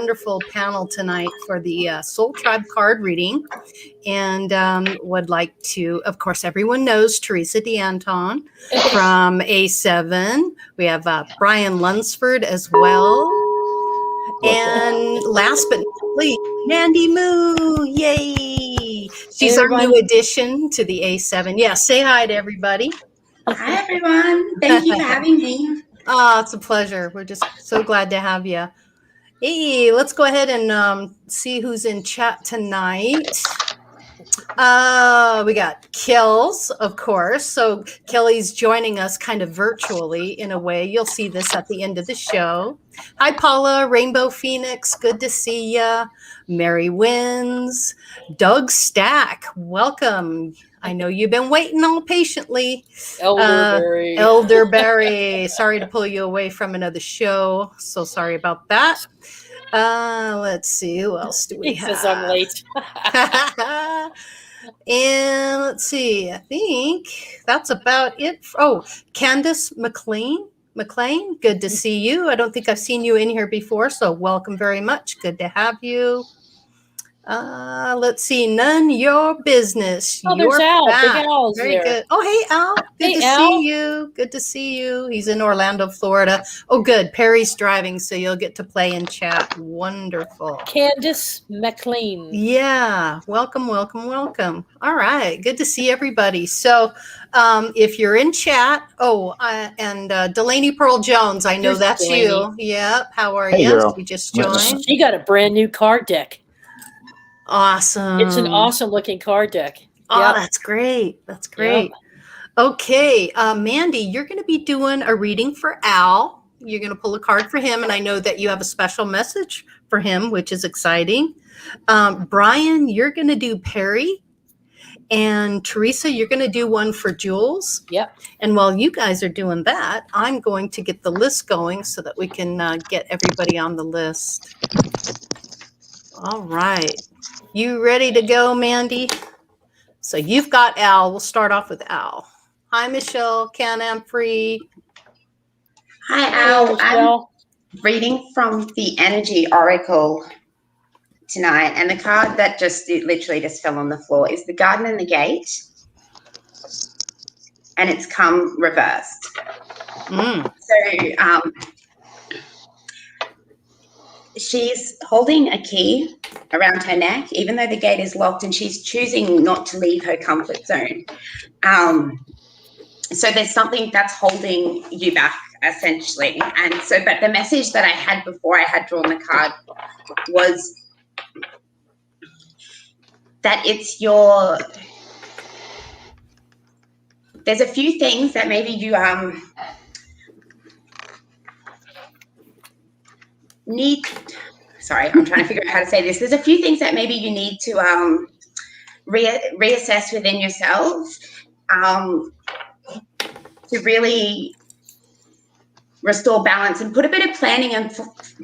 wonderful panel tonight for the Soul Tribe card reading. And would like to, of course, everyone knows Theresa DeAnton from A7. We have Brian Lunsford as well. And last but not least, Mandy Moo. Yay. She's our new addition to the A7. Yeah, say hi to everybody. Hi, everyone. Thank you for having me. Oh, it's a pleasure. We're just so glad to have you. Hey, let's go ahead and see who's in chat tonight. We got Kills, of course. So Kelly's joining us kind of virtually in a way. You'll see this at the end of the show. Hi, Paula, Rainbow Phoenix. Good to see ya. Mary Wins. Doug Stack, welcome. I know you've been waiting all patiently. Elderberry. Elderberry. Sorry to pull you away from another show. So sorry about that. Let's see. Who else do we have? He says I'm late. And let's see. I think that's about it. Oh, Candace McLean. Good to see you. I don't think I've seen you in here before, so welcome very much. Good to have you. Let's see. None your business. Oh, there's Al. Big Al's Very there. good. Oh, hey, Al. Good to see you. Good to see you. He's in Orlando, Florida. Oh, good. Perry's driving, so you'll get to play and chat. Wonderful. Candace McLean. Yeah. Welcome. All right. Good to see everybody. So if you're in chat, and Delaney Pearl Jones, I know Here's that's Delaney. you. Yep. How are Hey, you? girl. You just joined. She got a brand new card deck. Awesome. It's an awesome looking card deck. Oh, Yep. that's great. That's great. Yep. Okay. Mandy, you're going to be doing a reading for Al. You're going to pull a card for him. And I know that you have a special message for him, which is exciting. Brian, you're going to do Perry. And Theresa, you're going to do one for Jules. Yep. And while you guys are doing that, I'm going to get the list going so that we can get everybody on the list. All right. You ready to go, Mandy? So you've got Al. We'll start off with Al. Hi, Michelle Can-Am-Free. Hi, Hello, Al. I'm reading from the Energy Oracle tonight, and the card that literally just fell on the floor is the Garden and the Gate, and it's come reversed. So she's holding a key around her neck, even though the gate is locked, and she's choosing not to leave her comfort zone. So there's something that's holding you back, essentially. And so, but the message that I had before I had drawn the card was that it's there's a few things that maybe you I'm trying to figure out how to say this. There's a few things that maybe you need to reassess within yourself to really restore balance and put a bit of planning and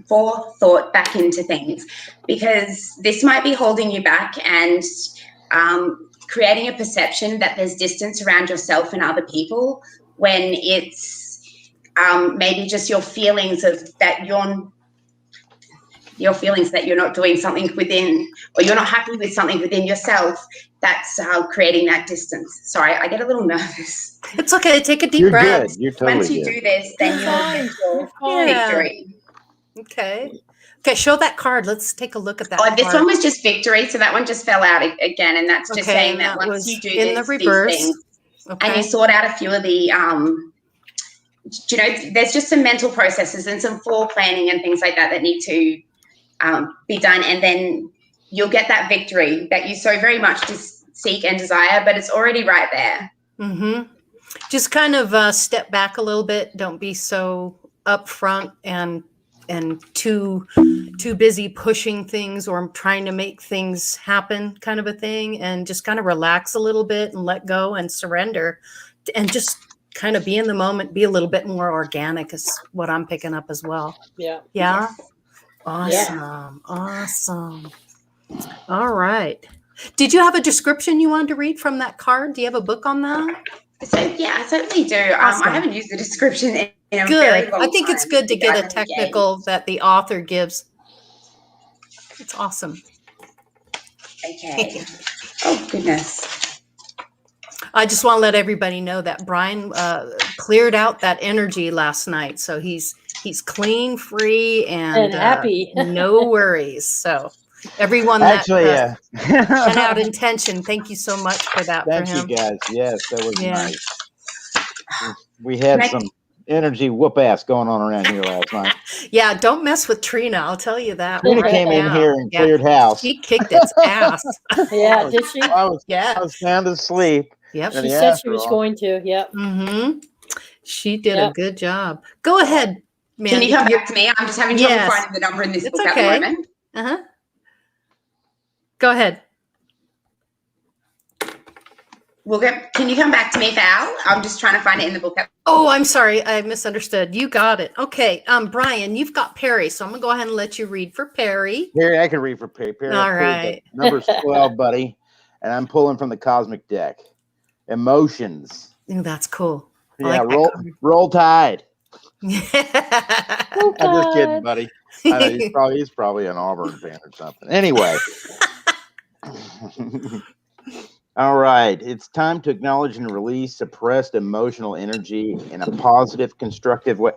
forethought back into things, because this might be holding you back and creating a perception that there's distance around yourself and other people, when it's maybe just your feelings that you're not doing something within, or you're not happy with something within yourself, that's creating that distance. Sorry, I get a little nervous. It's okay. Take a deep You're breath. good. You're totally Once you good. do this, then you'll get your victory. Okay. Okay, show that card. Let's take a look at that Oh, this card. one was just victory, so that one just fell out again, and that's just saying that that once was you do in the reverse. these things, Okay. and you sort out a few of the, there's just some mental processes and some floor planning and things like that need to be done, and then you'll get that victory that you so very much seek and desire, but it's already right there. Mm-hmm. Just kind of step back a little bit. Don't be so upfront and too busy pushing things or trying to make things happen, kind of a thing, and just kind of relax a little bit and let go and surrender, and just kind of be in the moment, be a little bit more organic is what I'm picking up as well. Yeah. Yeah. Yes. Awesome. Yeah. Awesome. All right. Did you have a description you wanted to read from that card? Do you have a book on that? So yeah, I certainly do. Awesome. I haven't used the description in a Good. very long I think it's time. good to get a technical that the author gives. It's awesome. Okay. Oh, goodness. I just want to let everybody know that Brian cleared out that energy last night. So he's clean, free, and happy. no worries. So everyone that Actually, yeah. sent out intention, thank you so much for that Thank for you him. guys. Yes, that was Yeah. nice. We had Can I- some energy whoop ass going on around here last night. Yeah, don't mess with Trina. I'll tell you that. Trina right came in now. here and Yeah. cleared house. She kicked its ass. Yeah, did she? I was Yeah. sound asleep. Yep. And She the said she was after all- going to. Yep. Mm-hmm. She did a Yep. good job. Go ahead, Mandy. Can you come back to me? I'm just having trouble Yes. finding the number in this It's book okay. at the moment. Uh-huh. Go ahead. Can you come back to me, Val? I'm just trying to find it in the book. Oh, I'm sorry. I misunderstood. You got it. Okay. Brian, you've got Perry, so I'm gonna go ahead and let you read for Perry. Perry, I can read for Perry. Perry, All I pulled right. the number's 12, buddy. And I'm pulling from the cosmic deck. Emotions. Ooh, that's cool. I Yeah, like roll tide. that Oh, I'm just kidding, God. buddy. I know, he's probably an Auburn fan or something. Anyway. All right. It's time to acknowledge and release suppressed emotional energy in a positive, constructive way.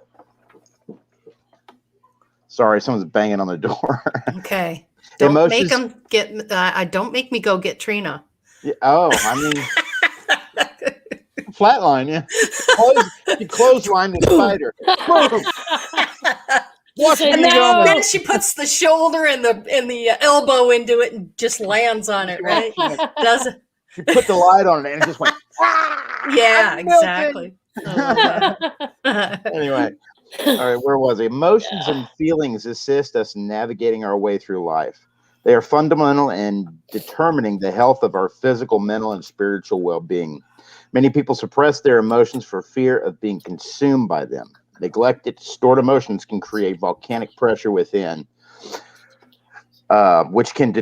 Sorry, someone's banging on the door. Okay. Don't Emotions- make them get. Don't make me go get Trina. Yeah, oh, I mean, flatline, yeah. You clothesline the spider. Boom. Watch Said me And go. no. then she puts the shoulder and the elbow into it and just lands on it, right? Does it? She put the light on it and it just went. Yeah, I'm melting. exactly. I love that. Anyway, all right, where was it? Emotions and feelings assist us in navigating our way through life. They are fundamental in determining the health of our physical, mental, and spiritual well-being. Many people suppress their emotions for fear of being consumed by them. Neglected, stored emotions can create volcanic pressure within, which can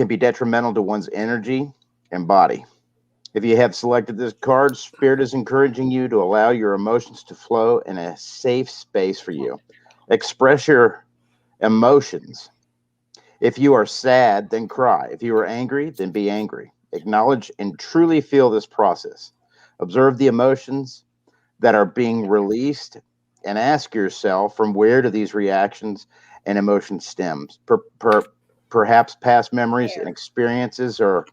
be detrimental to one's energy and body. If you have selected this card, Spirit is encouraging you to allow your emotions to flow in a safe space for you. Express your emotions. If you are sad, then cry. If you are angry, then be angry. Acknowledge and truly feel this process. Observe the emotions that are being released and ask yourself, from where do these reactions and emotions stem? Perhaps past memories and experiences are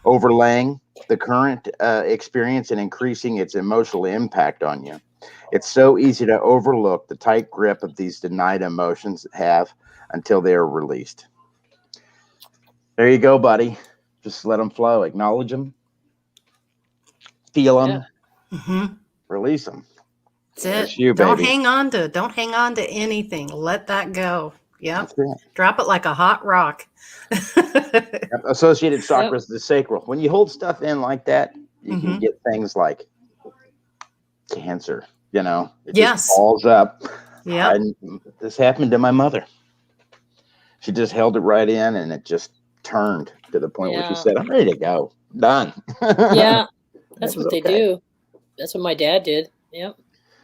overlaying the current experience and increasing its emotional impact on you. It's so easy to overlook the tight grip of these denied emotions have until they are released. There you go, buddy. Just let them flow. Acknowledge them. Feel them. Mhm. Release them. That's That's it. you, Don't baby. hang on to anything. Let that go. Yep. That's it. Drop it like a hot rock. Yep. Associated chakras, the sacral. When you hold stuff in like that, you can Mhm. get things like cancer. You know, it Yes. just falls up. Yep. And this happened to my mother. She just held it right in, and it just turned to the point where she Yeah. said, "I'm ready to go. Done." Yeah, that's It was what they okay. do. That's what my dad did. Yep.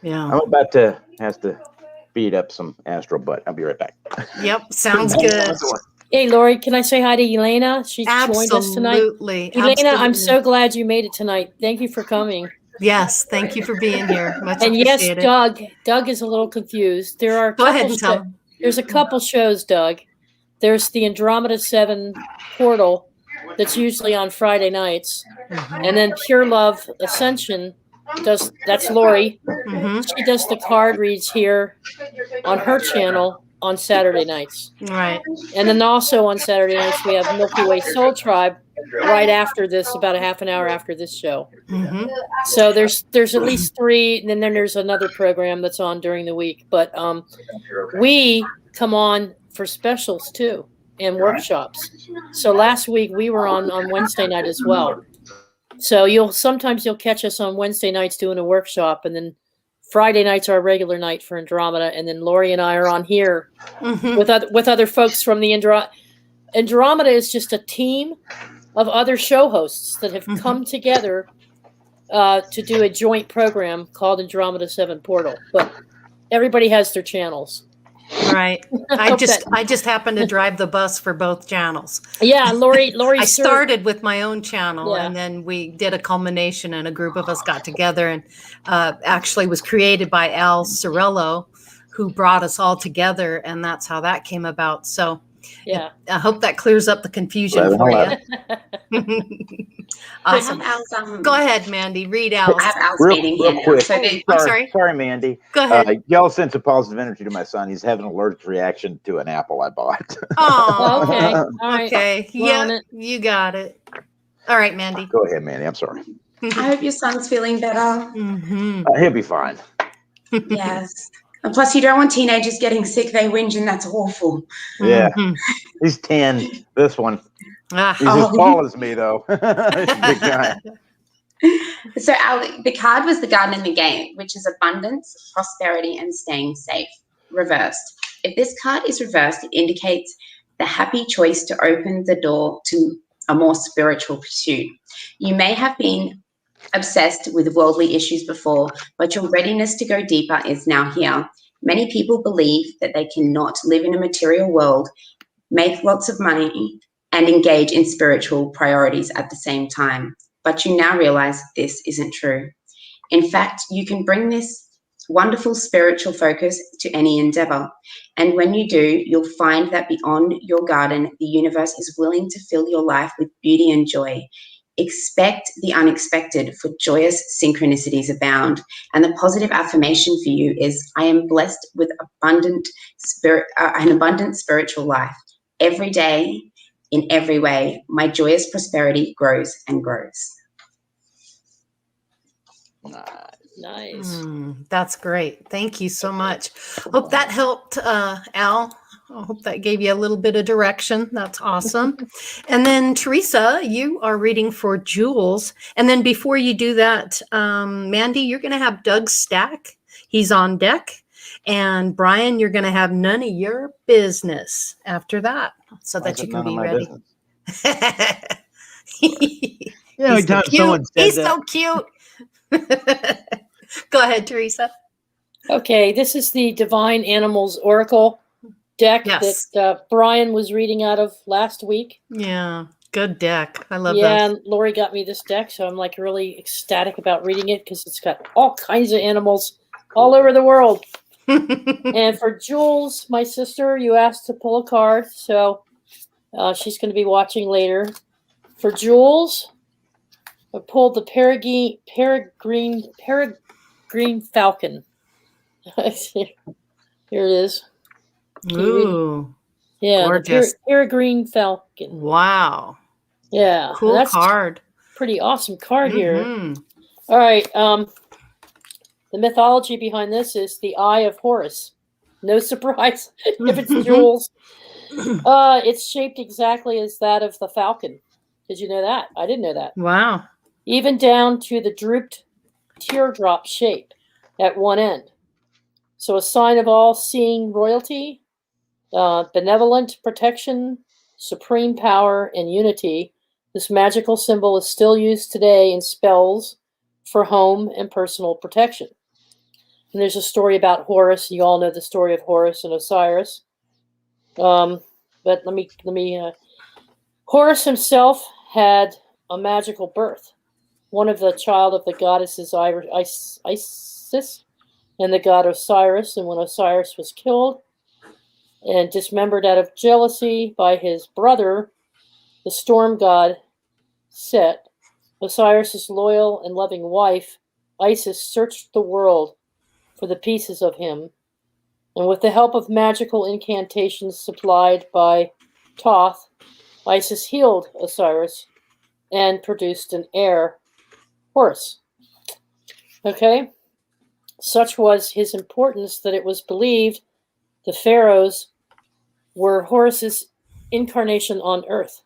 Yeah. I'm about to have to beat up some astral butt. I'll be right back. Yep. Sounds good. Hey, Lori, can I say hi to Elena? She joined us tonight. Absolutely. Elena, I'm Absolutely. so glad you made it tonight. Thank you for coming. Yes. Thank you for being here. Much And yes, appreciated. Doug. Doug is a little confused. There are a Go couple ahead and tell him. There's a couple shows, Doug. There's the Andromeda 7 portal that's usually on Friday nights. Mhm. And then Pure Love Ascension that's Lori. Mhm. She does the card reads here on her channel on Saturday nights. Right. And then also on Saturday nights we have Milky Way Soul Tribe right after this, about a half an hour after this show. Mhm. So there's at least 3, and then there's another program that's on during the week. But we come on for specials too and workshops. So last week we were on Wednesday night as well. So you'll catch us on Wednesday nights doing a workshop, and then Friday nights are our regular night for Andromeda, and then Lori and I are on here Mhm. with other folks from the Andromeda is just a team of other show hosts that have come together to do a joint program called Andromeda 7 Portal. But everybody has their channels. Right. I Hope just happened to drive the bus for both channels. Yeah, Lori I served. started with my own channel, Yeah. and then we did a culmination, and a group of us got together, and actually was created by Al Sorello, who brought us all together, and that's how that came about. So Yeah. I hope that clears up the confusion 11, for 11. you. I Awesome. have Al's, Go ahead, Mandy. Read I Al's. have Al's Real, meeting real here now. quick. So I'm sorry. Sorry, Mandy. Go ahead. Y'all sent a positive energy to my son. He's having an allergic reaction to an apple I bought. Oh, Okay. All right. okay. We're on Yeah, it. you got it. All right, Mandy. Go ahead, Mandy. I'm sorry. I hope your son's feeling better. Mhm. He'll be fine. Yes. And plus, you don't want teenagers getting sick. They whinge, and that's awful. Yeah. Mhm. He's 10. This one. Ah. He's as tall as me, though. He's a big guy. So the card was the garden in the gate, which is abundance, prosperity, and staying safe, reversed. If this card is reversed, it indicates the happy choice to open the door to a more spiritual pursuit. You may have been obsessed with worldly issues before, but your readiness to go deeper is now here. Many people believe that they cannot live in a material world, make lots of money, and engage in spiritual priorities at the same time. But you now realize this isn't true. In fact, you can bring this wonderful spiritual focus to any endeavor. And when you do, you'll find that beyond your garden, the universe is willing to fill your life with beauty and joy. Expect the unexpected, for joyous synchronicities abound. And the positive affirmation for you is, I am blessed with an abundant spiritual life. Every day, in every way, my joyous prosperity grows and grows. Nice. That's great. Thank you so much. Hope that helped, Al. I hope that gave you a little bit of direction. That's awesome. And then, Theresa, you are reading for Jules. And then before you do that, Mandy, you're going to have Doug Stack. He's on deck. And Brian, you're going to have none of your business after that, so that you can be ready. Yeah, every time someone said He's that. so cute. Go ahead, Theresa. Okay, this is the Divine Animals Oracle deck Yes. that Brian was reading out of last week. Yeah, good deck. I love Yeah, those. and Lori got me this deck, so I'm like really ecstatic about reading it because it's got all kinds of animals all over the world. And for Jules, my sister, you asked to pull a card, so she's going to be watching later. For Jules, I pulled the peregrine falcon. Here it is. Ooh, Yeah, gorgeous. the peregrine falcon. Wow. Yeah, Cool that's card. pretty awesome card here. Mhm. All right. The mythology behind this is the Eye of Horus. No surprise if it's Jules. It's shaped exactly as that of the falcon. Did you know that? I didn't know that. Wow. Even down to the drooped teardrop shape at one end. So a sign of all-seeing royalty, benevolent protection, supreme power, and unity. This magical symbol is still used today in spells for home and personal protection. And there's a story about Horus. You all know the story of Horus and Osiris. But let me. Horus himself had a magical birth. One of the child of the goddesses Isis and the god Osiris. And when Osiris was killed and dismembered out of jealousy by his brother, the storm god Set, Osiris's loyal and loving wife, Isis, searched the world for the pieces of him, and with the help of magical incantations supplied by Thoth, Isis healed Osiris and produced an heir, Horus. Okay? Such was his importance that it was believed the pharaohs were Horus's incarnation on earth,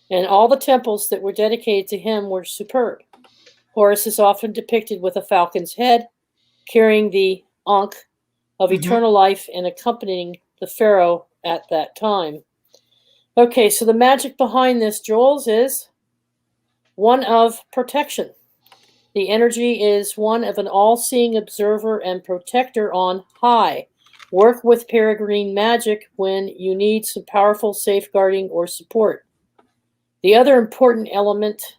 and all the temples that were dedicated to him were superb. Horus is often depicted with a falcon's head, carrying the Ankh of eternal life and accompanying the pharaoh at that time. Okay, so the magic behind this, Jules, is one of protection. The energy is one of an all-seeing observer and protector on high. Work with Peregrine Magic when you need some powerful safeguarding or support. The other important element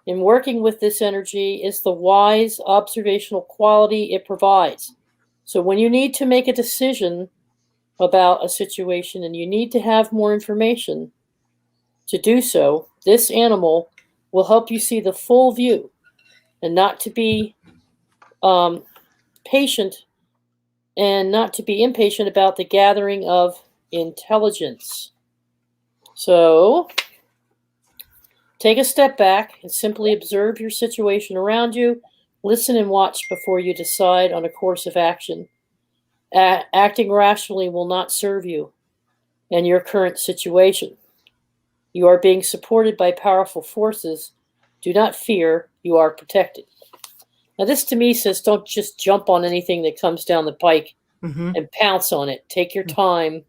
in working with this energy is the wise observational quality it provides. So when you need to make a decision about a situation and you need to have more information to do so, this animal will help you see the full view and not to be patient and not to be impatient about the gathering of intelligence. So take a step back and simply observe your situation around you. Listen and watch before you decide on a course of action. Acting rationally will not serve you and your current situation. You are being supported by powerful forces. Do not fear, you are protected. Now, this to me says don't just jump on anything that comes down the pike and pounce on it. Take your time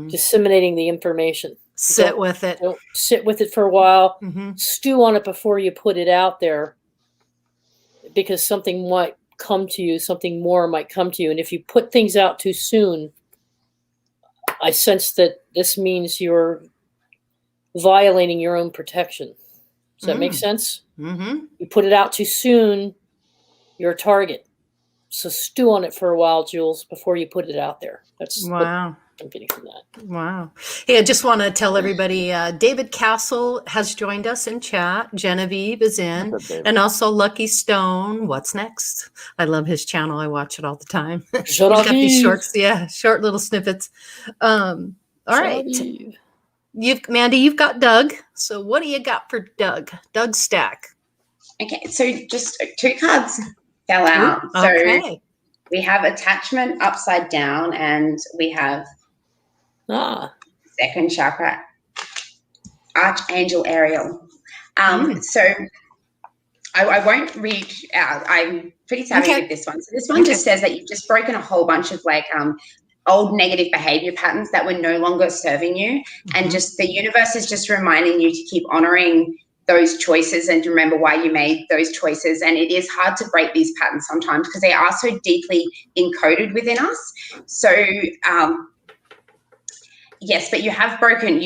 disseminating the information. Sit with it. Don't sit with it for a while. Stew on it before you put it out there, because something might come to you, something more might come to you. And if you put things out too soon, I sense that this means you're violating your own protection. Does that make sense? You put it out too soon, you're a target. So stew on it for a while, Jules, before you put it out there. That's wow. I'm getting from that. Wow. Yeah, I just want to tell everybody, David Castle has joined us in chat. Genevieve is in. What's up, David? And also Lucky Stone. What's next? I love his channel. I watch it all the time. He's got these short little snippets. All right. Mandy, you've got Doug. So what do you got for Doug? Doug Stack. Okay, so just 2 cards fell out. Okay. So we have attachment upside down, and we have second chakra, Archangel Ariel. So I won't read out. I'm pretty savvy with this one. So this one just says that you've just broken a whole bunch of like old negative behavior patterns that were no longer serving you. And just the universe is just reminding you to keep honoring those choices and to remember why you made those choices. And it is hard to break these patterns sometimes because they are so deeply encoded within us. So yes, but you have broken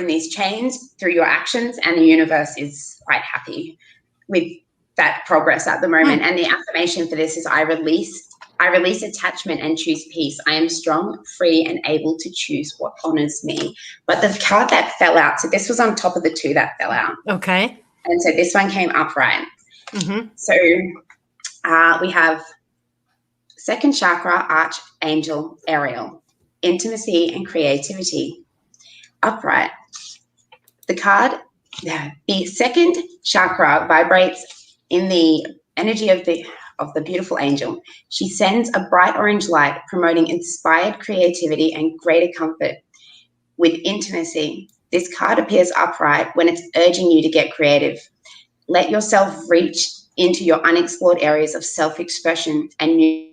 these chains through your actions, and the universe is quite happy with that progress at the moment. And the affirmation for this is I release attachment and choose peace. I am strong, free, and able to choose what honors me. But the card that fell out, so this was on top of the 2 that fell out. Okay. And so this one came upright. So we have second chakra, Archangel Ariel, intimacy and creativity, upright. The card, the second chakra vibrates in the energy of the beautiful angel. She sends a bright orange light promoting inspired creativity and greater comfort with intimacy. This card appears upright when it's urging you to get creative. Let yourself reach into your unexplored areas of self-expression and new.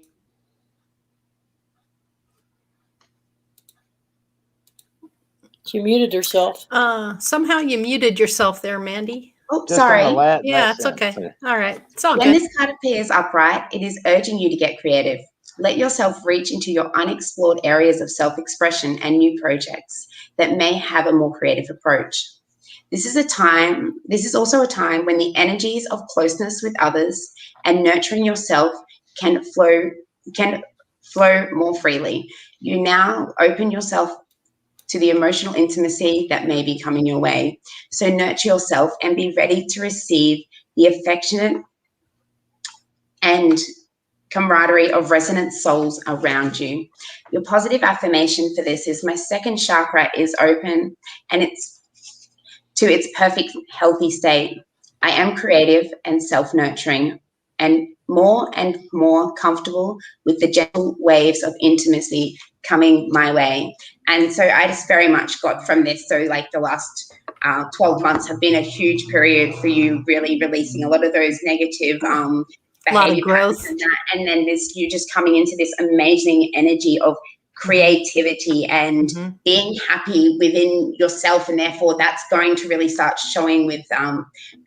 She muted herself. Somehow you muted yourself there, Mandy. Oh, sorry. Yeah, it's okay. All right. It's all good. When this card appears upright, it is urging you to get creative. Let yourself reach into your unexplored areas of self-expression and new projects that may have a more creative approach. This is also a time when the energies of closeness with others and nurturing yourself can flow more freely. You now open yourself to the emotional intimacy that may be coming your way. So nurture yourself and be ready to receive the affectionate and camaraderie of resonant souls around you. Your positive affirmation for this is my second chakra is open and it's to its perfect healthy state. I am creative and self-nurturing and more comfortable with the gentle waves of intimacy coming my way. And so I just very much got from this. So like the last 12 months have been a huge period for you really releasing a lot of those negative behavior growth. patterns and then you just coming into this amazing energy of creativity and being happy within yourself, and therefore that's going to really start showing with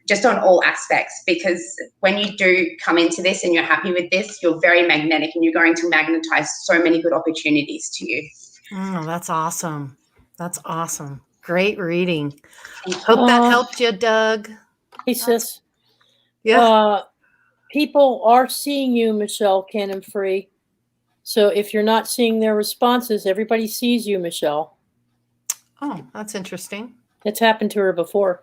just on all aspects, because when you do come into this and you're happy with this, you're very magnetic and you're going to magnetize so many good opportunities to you. Oh, that's awesome. That's awesome. Great reading. Hope that helped you, Doug. Hey, sis. Yeah. People are seeing you, Michelle Cannon Free. So if you're not seeing their responses, everybody sees you, Michelle. Oh, that's interesting. It's happened to her before.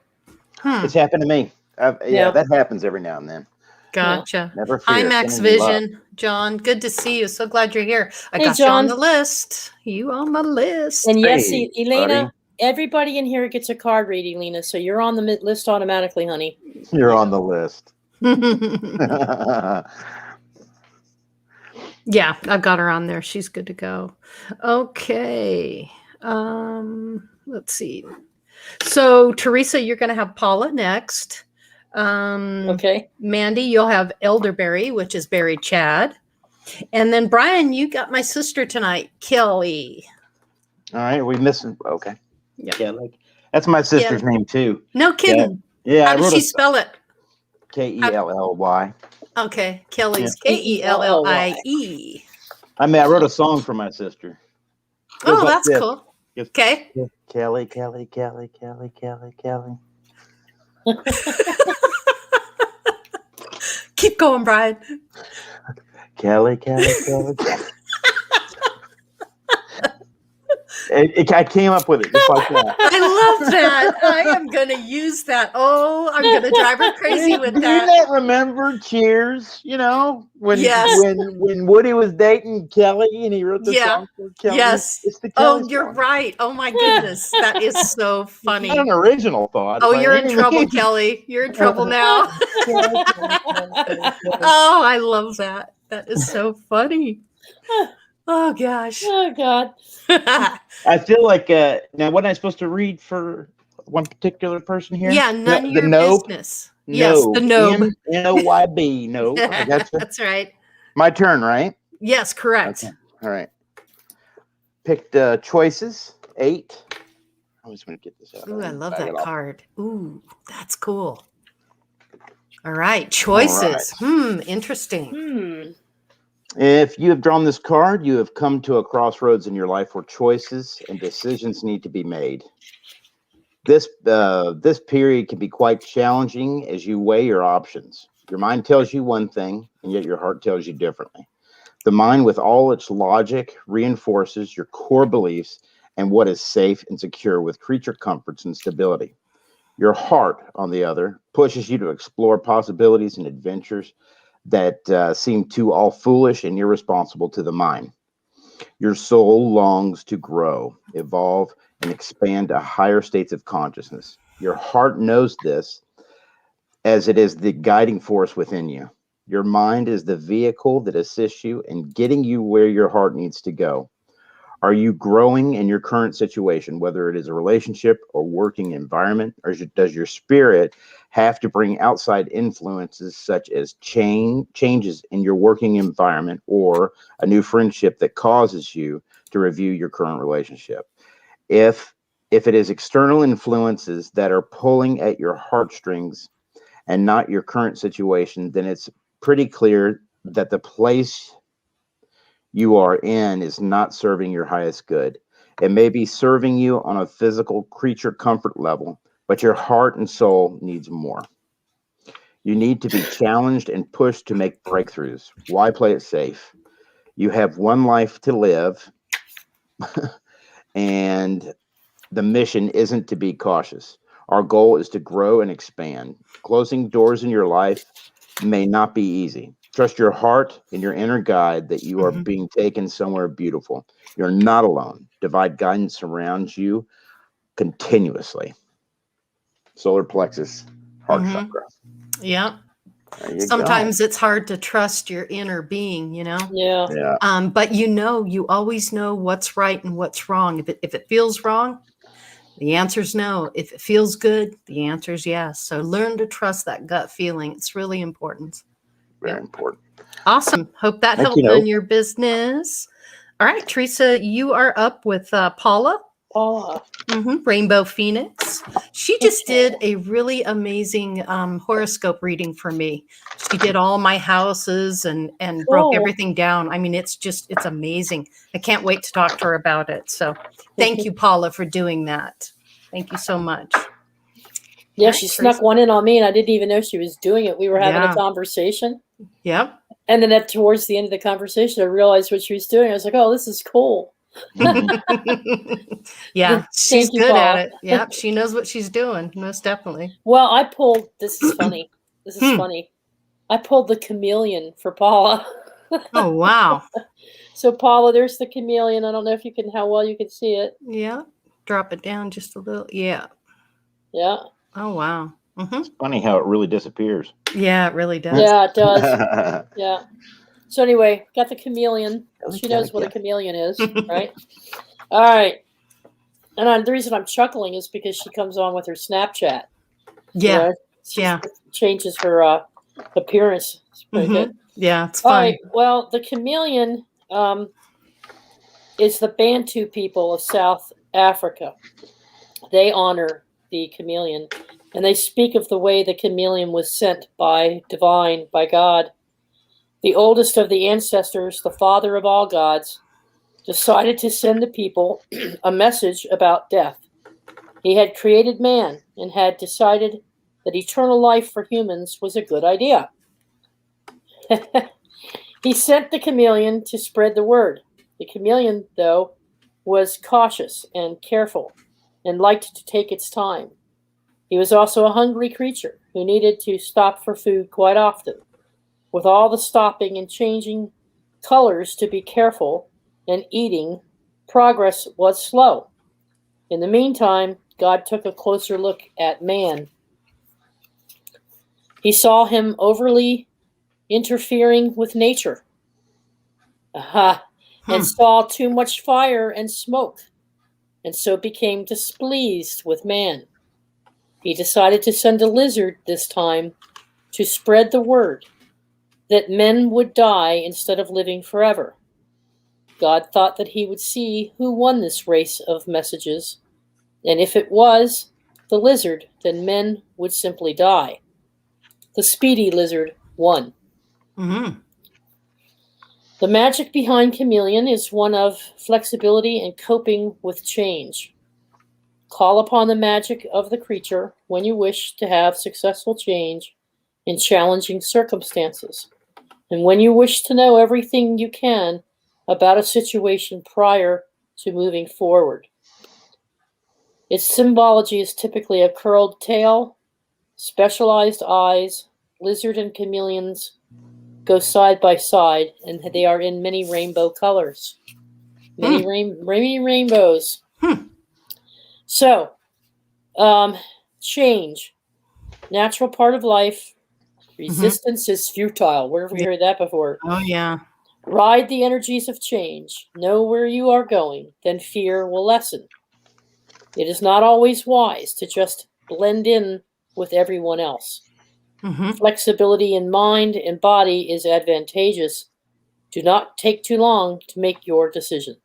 It's happened to me. Yeah, that happens every now and then. Gotcha. Never fear. Hi, Max Vision. John, good to see you. So glad you're here. I got John. you on the list. You on my list. And yes, Hey, Elena, buddy. everybody in here gets a card reading, Elena. So you're on the list automatically, honey. You're on the list. Yeah, I've got her on there. She's good to go. Okay. Let's see. So, Theresa, you're going to have Paula next. Okay. Mandy, you'll have Elderberry, which is Berry Chad. And then, Brian, you got my sister tonight, Kelly. All right, we missing. Okay. Yeah. Kelly. That's my sister's name, too. No kidding. Yeah. How does she spell it? Kelly. Okay. Kelly's Kellie. I mean, I wrote a song for my sister. Oh, that's cool. Okay. Kelly. Keep going, Brian. Kelly. I came up with it just like that. I love that. I am going to use that. Oh, I'm going to drive her crazy with that. Do you not remember Cheers? You know, when Woody was dating Kelly and he wrote the song for Kelly? Yes. It's the Kelly you're song. right. Oh, my goodness. That is so funny. It's not an original thought. Oh, you're in trouble, Kelly. You're in trouble now. Oh, I love that. That is so funny. Oh, gosh. Oh, God. I feel like, now, wasn't I supposed to read for one particular person here? Yeah, none of your business. Yes, the Nobe. N-O-Y-B, no. That's right. My turn, right? Yes, correct. Okay. All right. Picked choices, 8. I'm just going to get this out. Ooh, I love that card. Ooh, that's cool. All right, choices. All right. Interesting. If you have drawn this card, you have come to a crossroads in your life where choices and decisions need to be made. This period can be quite challenging as you weigh your options. Your mind tells you one thing, and yet your heart tells you differently. The mind, with all its logic, reinforces your core beliefs and what is safe and secure with creature comforts and stability. Your heart, on the other, pushes you to explore possibilities and adventures that seem too all foolish and irresponsible to the mind. Your soul longs to grow, evolve, and expand to higher states of consciousness. Your heart knows this, as it is the guiding force within you. Your mind is the vehicle that assists you in getting you where your heart needs to go. Are you growing in your current situation, whether it is a relationship or working environment, or does your spirit have to bring outside influences such as changes in your working environment or a new friendship that causes you to review your current relationship? If it is external influences that are pulling at your heartstrings and not your current situation, then it's pretty clear that the place you are in is not serving your highest good. It may be serving you on a physical creature comfort level, but your heart and soul needs more. You need to be challenged and pushed to make breakthroughs. Why play it safe? You have one life to live, and the mission isn't to be cautious. Our goal is to grow and expand. Closing doors in your life may not be easy. Trust your heart and your inner guide that you are being taken somewhere beautiful. You're not alone. Divine guidance surrounds you continuously. Solar plexus, heart chakra. Yeah. Sometimes it's hard to trust your inner being, you know? Yeah. But you always know what's right and what's wrong. If it feels wrong, the answer is no. If it feels good, the answer is yes. So learn to trust that gut feeling. It's really important. Very important. Awesome. Hope that helped in your business. All right, Theresa, you are up with Paula. Paula. Rainbow Phoenix. She just did a really amazing horoscope reading for me. She did all my houses and broke everything down. I mean, it's amazing. I can't wait to talk to her about it. So thank you, Paula, for doing that. Thank you so much. Yeah, she snuck one in on me, and I didn't even know she was doing it. We were having a conversation. Yep. And then towards the end of the conversation, I realized what she was doing. I was like, oh, this is cool. Yeah, she's good at it. Yep, she knows what she's doing, most definitely. Well, I pulled, this is funny. This is funny. I pulled the chameleon for Paula. Oh, wow. So, Paula, there's the chameleon. I don't know how well you can see it. Yeah. Drop it down just a little. Yeah. Yeah. Oh, wow. It's funny how it really disappears. Yeah, it really does. Yeah, it does. Yeah. So anyway, got the chameleon. She knows what a chameleon is, right? All right. And the reason I'm chuckling is because she comes on with her Snapchat. Yeah. She changes her appearance. It's pretty good. Yeah, it's fun. All right. Well, the chameleon is the Bantu people of South Africa. They honor the chameleon, and they speak of the way the chameleon was sent by God. The oldest of the ancestors, the father of all gods, decided to send the people a message about death. He had created man and had decided that eternal life for humans was a good idea. He sent the chameleon to spread the word. The chameleon, though, was cautious and careful and liked to take its time. He was also a hungry creature who needed to stop for food quite often. With all the stopping and changing colors to be careful and eating, progress was slow. In the meantime, God took a closer look at man. He saw him overly interfering with nature, and saw too much fire and smoke, and so became displeased with man. He decided to send a lizard this time to spread the word that men would die instead of living forever. God thought that he would see who won this race of messages, and if it was the lizard, then men would simply die. The speedy lizard won. Mm-hmm. The magic behind chameleon is one of flexibility and coping with change. Call upon the magic of the creature when you wish to have successful change in challenging circumstances, and when you wish to know everything you can about a situation prior to moving forward. Its symbology is typically a curled tail, specialized eyes. Lizard and chameleons go side by side, and they are in many rainbow colors. Many rainbows. So, change. Natural part of life. Resistance is futile. Where have we heard that before? Oh, yeah. Ride the energies of change. Know where you are going, then fear will lessen. It is not always wise to just blend in with everyone else. Flexibility in mind and body is advantageous. Do not take too long to make your decision.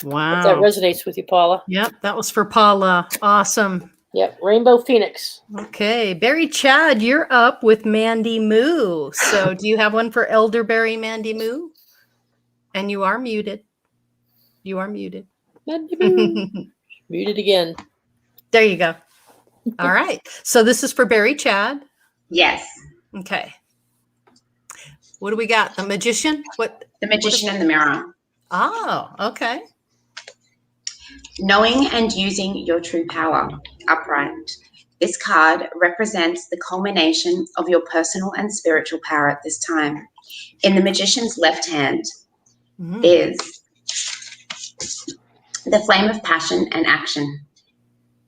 Wow. If that resonates with you, Paula. Yep, that was for Paula. Awesome. Yep, Rainbow Phoenix. Okay, Barry Chad, you're up with Mandy Moo. So do you have one for Elderberry Mandy Moo? And you are muted. You are muted. Mandy Moo. Muted again. There you go. All right. So this is for Barry Chad. Yes. Okay. What do we got? The Magician? What? The Magician and the Mirror. Oh, okay. Knowing and using your true power, upright. This card represents the culmination of your personal and spiritual power at this time. In the Magician's left hand is the flame of passion and action.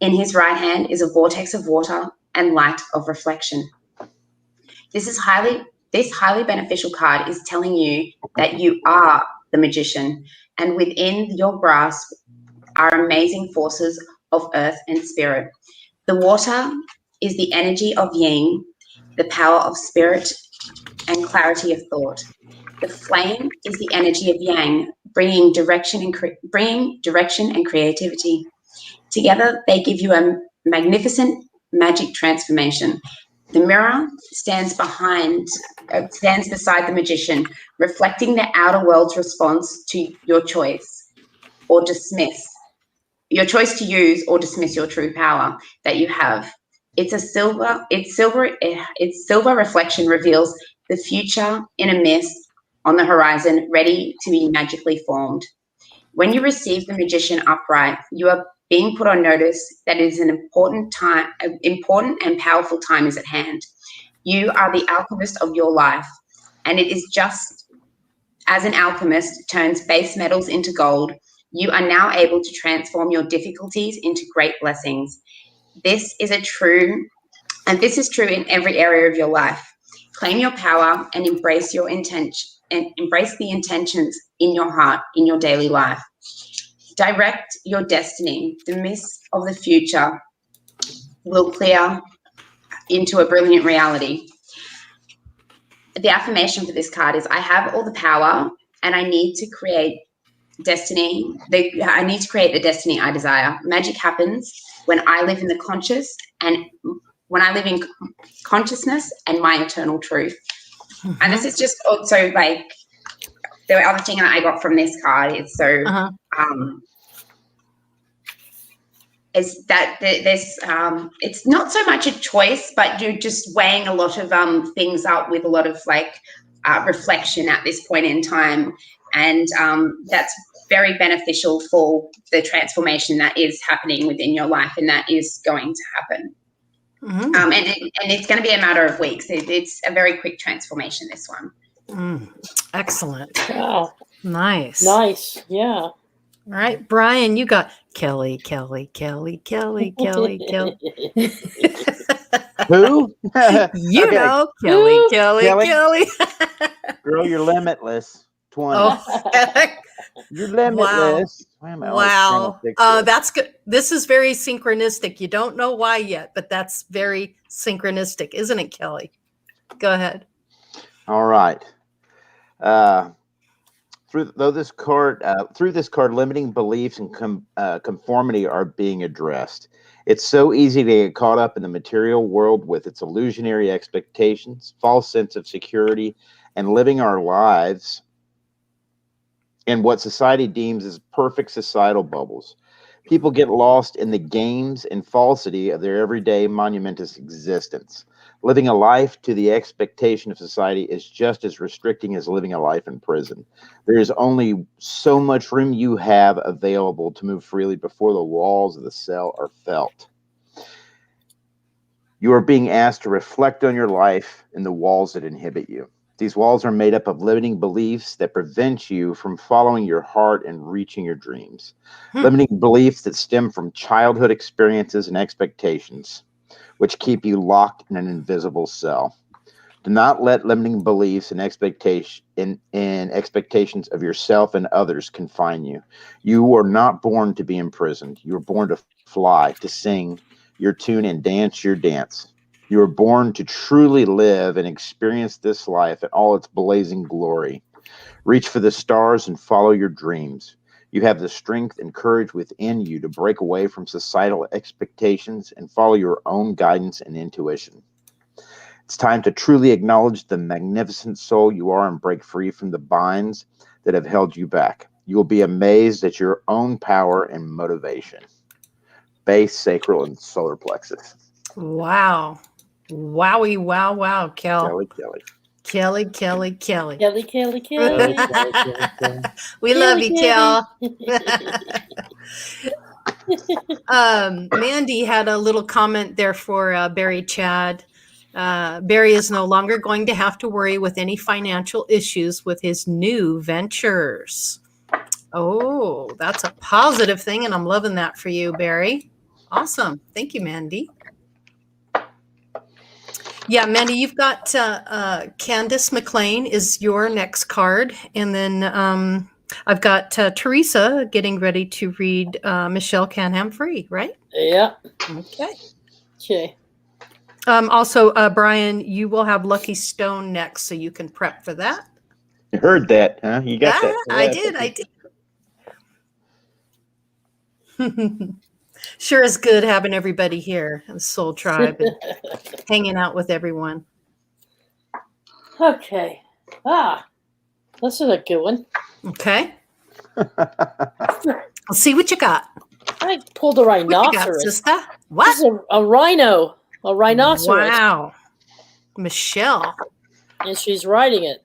In his right hand is a vortex of water and light of reflection. This highly beneficial card is telling you that you are the magician, and within your grasp are amazing forces of earth and spirit. The water is the energy of yin, the power of spirit, and clarity of thought. The flame is the energy of yang, bringing direction and creativity. Together, they give you a magnificent magic transformation. The mirror stands beside the magician, reflecting the outer world's response to your choice or dismiss. Your choice to use or dismiss your true power that you have. Its silver reflection reveals the future in a mist on the horizon, ready to be magically formed. When you receive the magician upright, you are being put on notice that it is an important and powerful time is at hand. You are the alchemist of your life, and it is just as an alchemist turns base metals into gold, you are now able to transform your difficulties into great blessings. This is true in every area of your life. Claim your power and embrace the intentions in your heart in your daily life. Direct your destiny. The mist of the future will clear into a brilliant reality. The affirmation for this card is, I have all the power and I need to create destiny. I need to create the destiny I desire. Magic happens when I live in consciousness and my eternal truth. Mm-hmm. And this is just also like the other thing that I got from this card is is that there's it's not so much a choice, but you're just weighing a lot of things up with a lot of reflection at this point in time, and that's very beneficial for the transformation that is happening within your life and that is going to happen. Mm-hmm. And it's going to be a matter of weeks. It's a very quick transformation, this one. Excellent. Wow. Nice. Yeah. All right, Brian, you got Kelly. Who? You know, Kelly. Girl, you're limitless. 20. Oh, you're limitless. Wow. Oh, that's good. This is very synchronistic. You don't know why yet, but that's very synchronistic, isn't it, Kelly? Go ahead. All right. Through this card, limiting beliefs and conformity are being addressed. It's so easy to get caught up in the material world with its illusionary expectations, false sense of security, and living our lives in what society deems as perfect societal bubbles. People get lost in the games and falsity of their everyday monumentous existence. Living a life to the expectation of society is just as restricting as living a life in prison. There is only so much room you have available to move freely before the walls of the cell are felt. You are being asked to reflect on your life and the walls that inhibit you. These walls are made up of limiting beliefs that prevent you from following your heart and reaching your dreams. Limiting beliefs that stem from childhood experiences and expectations, which keep you locked in an invisible cell. Do not let limiting beliefs and expectations of yourself and others confine you. You are not born to be imprisoned. You are born to fly, to sing your tune and dance your dance. You are born to truly live and experience this life in all its blazing glory. Reach for the stars and follow your dreams. You have the strength and courage within you to break away from societal expectations and follow your own guidance and intuition. It's time to truly acknowledge the magnificent soul you are and break free from the binds that have held you back. You will be amazed at your own power and motivation. Base, sacral, and solar plexus. Wow. Wowie, wow, Kelly. Kelly. We love you, Kel. Mandy had a little comment there for Barry Chad. Barry is no longer going to have to worry with any financial issues with his new ventures. Oh, that's a positive thing, and I'm loving that for you, Barry. Awesome. Thank you, Mandy. Yeah, Mandy, you've got Candace McLean is your next card. And then I've got Theresa getting ready to read Michelle Canham Free, right? Yeah. Okay. Also, Brian, you will have Lucky Stone next, so you can prep for that. You heard that, huh? You got that. I did. Sure is good having everybody here, the Soul Tribe, and hanging out with everyone. Okay. This is a good one. Okay. Let's see what you got. I pulled a What you got, rhinoceros. sister? This What? is a rhino, a rhinoceros, Wow. Michelle. and she's riding it.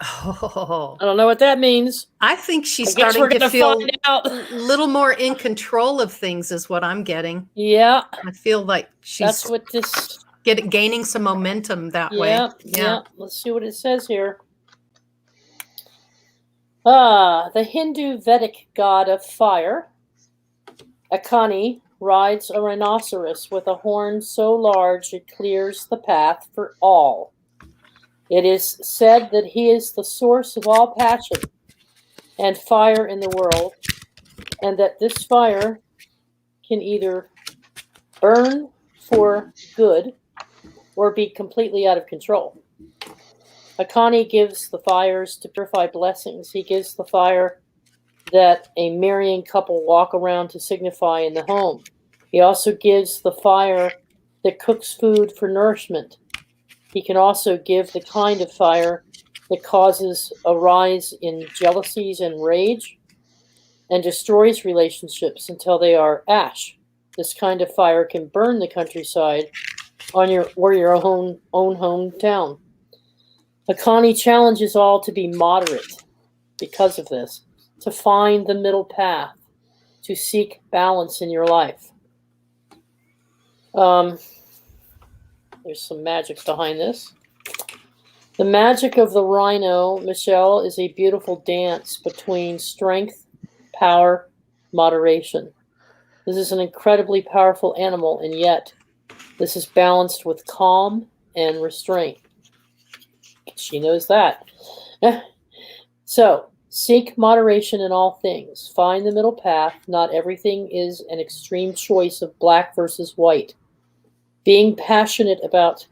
Oh, I don't know what that means. I think she's I guess we're starting to gonna feel find out. a little more in control of things is what I'm getting. Yeah, I feel like she's that's what this. gaining some momentum that way. Yeah. Let's see what it says here. The Hindu Vedic god of fire, Akani, rides a rhinoceros with a horn so large it clears the path for all. It is said that he is the source of all passion and fire in the world, and that this fire can either burn for good or be completely out of control. Akani gives the fires to purify blessings. He gives the fire that a marrying couple walk around to signify in the home. He also gives the fire that cooks food for nourishment. He can also give the kind of fire that causes a rise in jealousies and rage and destroys relationships until they are ash. This kind of fire can burn the countryside on your own hometown. Akani challenges all to be moderate because of this, to find the middle path, to seek balance in your life. There's some magic behind this. The magic of the rhino, Michelle, is a beautiful dance between strength, power, moderation. This is an incredibly powerful animal, and yet this is balanced with calm and restraint. She knows that. So, seek moderation in all things. Find the middle path. Not everything is an extreme choice of black versus white. Being passionate about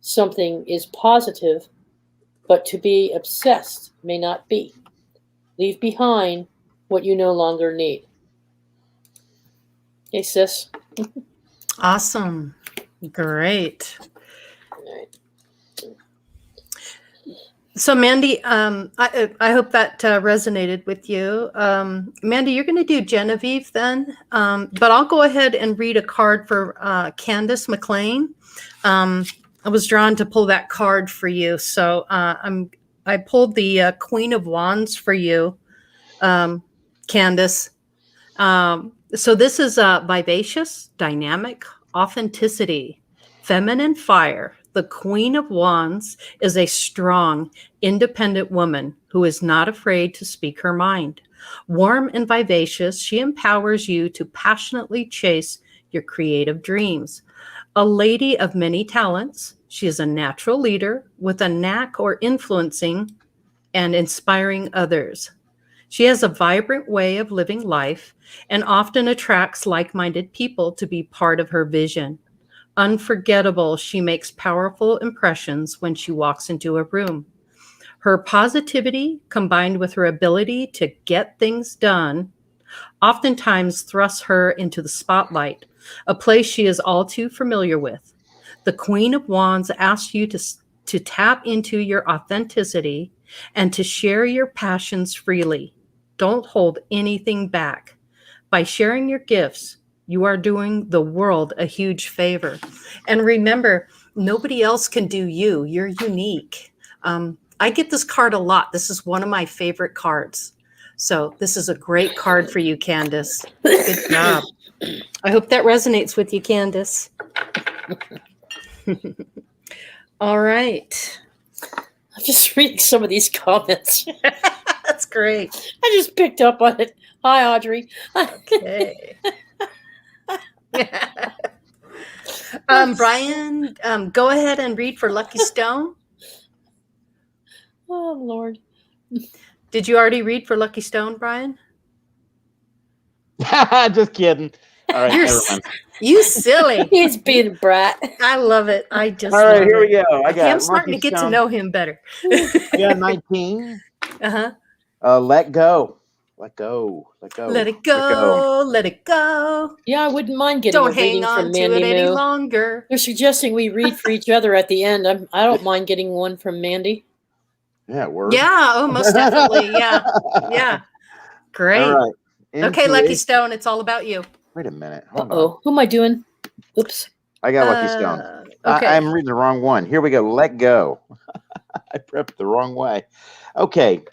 something is positive, but to be obsessed may not be. Leave behind what you no longer need. Hey, sis. Awesome. Great. All right. So, Mandy, I hope that resonated with you. Mandy, you're going to do Genevieve then, but I'll go ahead and read a card for Candace McLean. I was drawn to pull that card for you, so I pulled the Queen of Wands for you, Candace. So this is vivacious, dynamic, authenticity, feminine fire. The Queen of Wands is a strong, independent woman who is not afraid to speak her mind. Warm and vivacious, she empowers you to passionately chase your creative dreams. A lady of many talents, she is a natural leader with a knack for influencing and inspiring others. She has a vibrant way of living life and often attracts like-minded people to be part of her vision. Unforgettable, she makes powerful impressions when she walks into a room. Her positivity, combined with her ability to get things done, oftentimes thrusts her into the spotlight, a place she is all too familiar with. The Queen of Wands asks you to tap into your authenticity and to share your passions freely. Don't hold anything back. By sharing your gifts, you are doing the world a huge favor. And remember, nobody else can do you. You're unique. I get this card a lot. This is one of my favorite cards. So this is a great card for you, Candace. Good job. I hope that resonates with you, Candace. All right. I'm just reading some of these comments. That's great. I just picked up on it. Hi, Audrey. Okay. Brian, go ahead and read for Lucky Stone. Oh, Lord. Did you already read for Lucky Stone, Brian? Just kidding. All right, You're never mind. You silly. He's being a brat. I love it. I just All right, love here it. we go. I got I'm starting to Lucky get to Stone. know him better. I got 19, Let go. Let go. Let go. Let it go. Let it go. Yeah, I wouldn't mind getting Don't a reading hang on from to Mandy it any Moo. longer. They're suggesting we read for each other at the end. I don't mind getting one from Mandy. Yeah, word. Yeah. Oh, most definitely. Yeah. Yeah. Great. All right. Okay, Lucky Stone, it's all about you. Wait a minute. Hold on. Uh-oh. Who am I doing? Oops. I got Lucky Stone. Okay. I'm reading the wrong one. Here we go. Let go. I prepped the wrong way. Okay.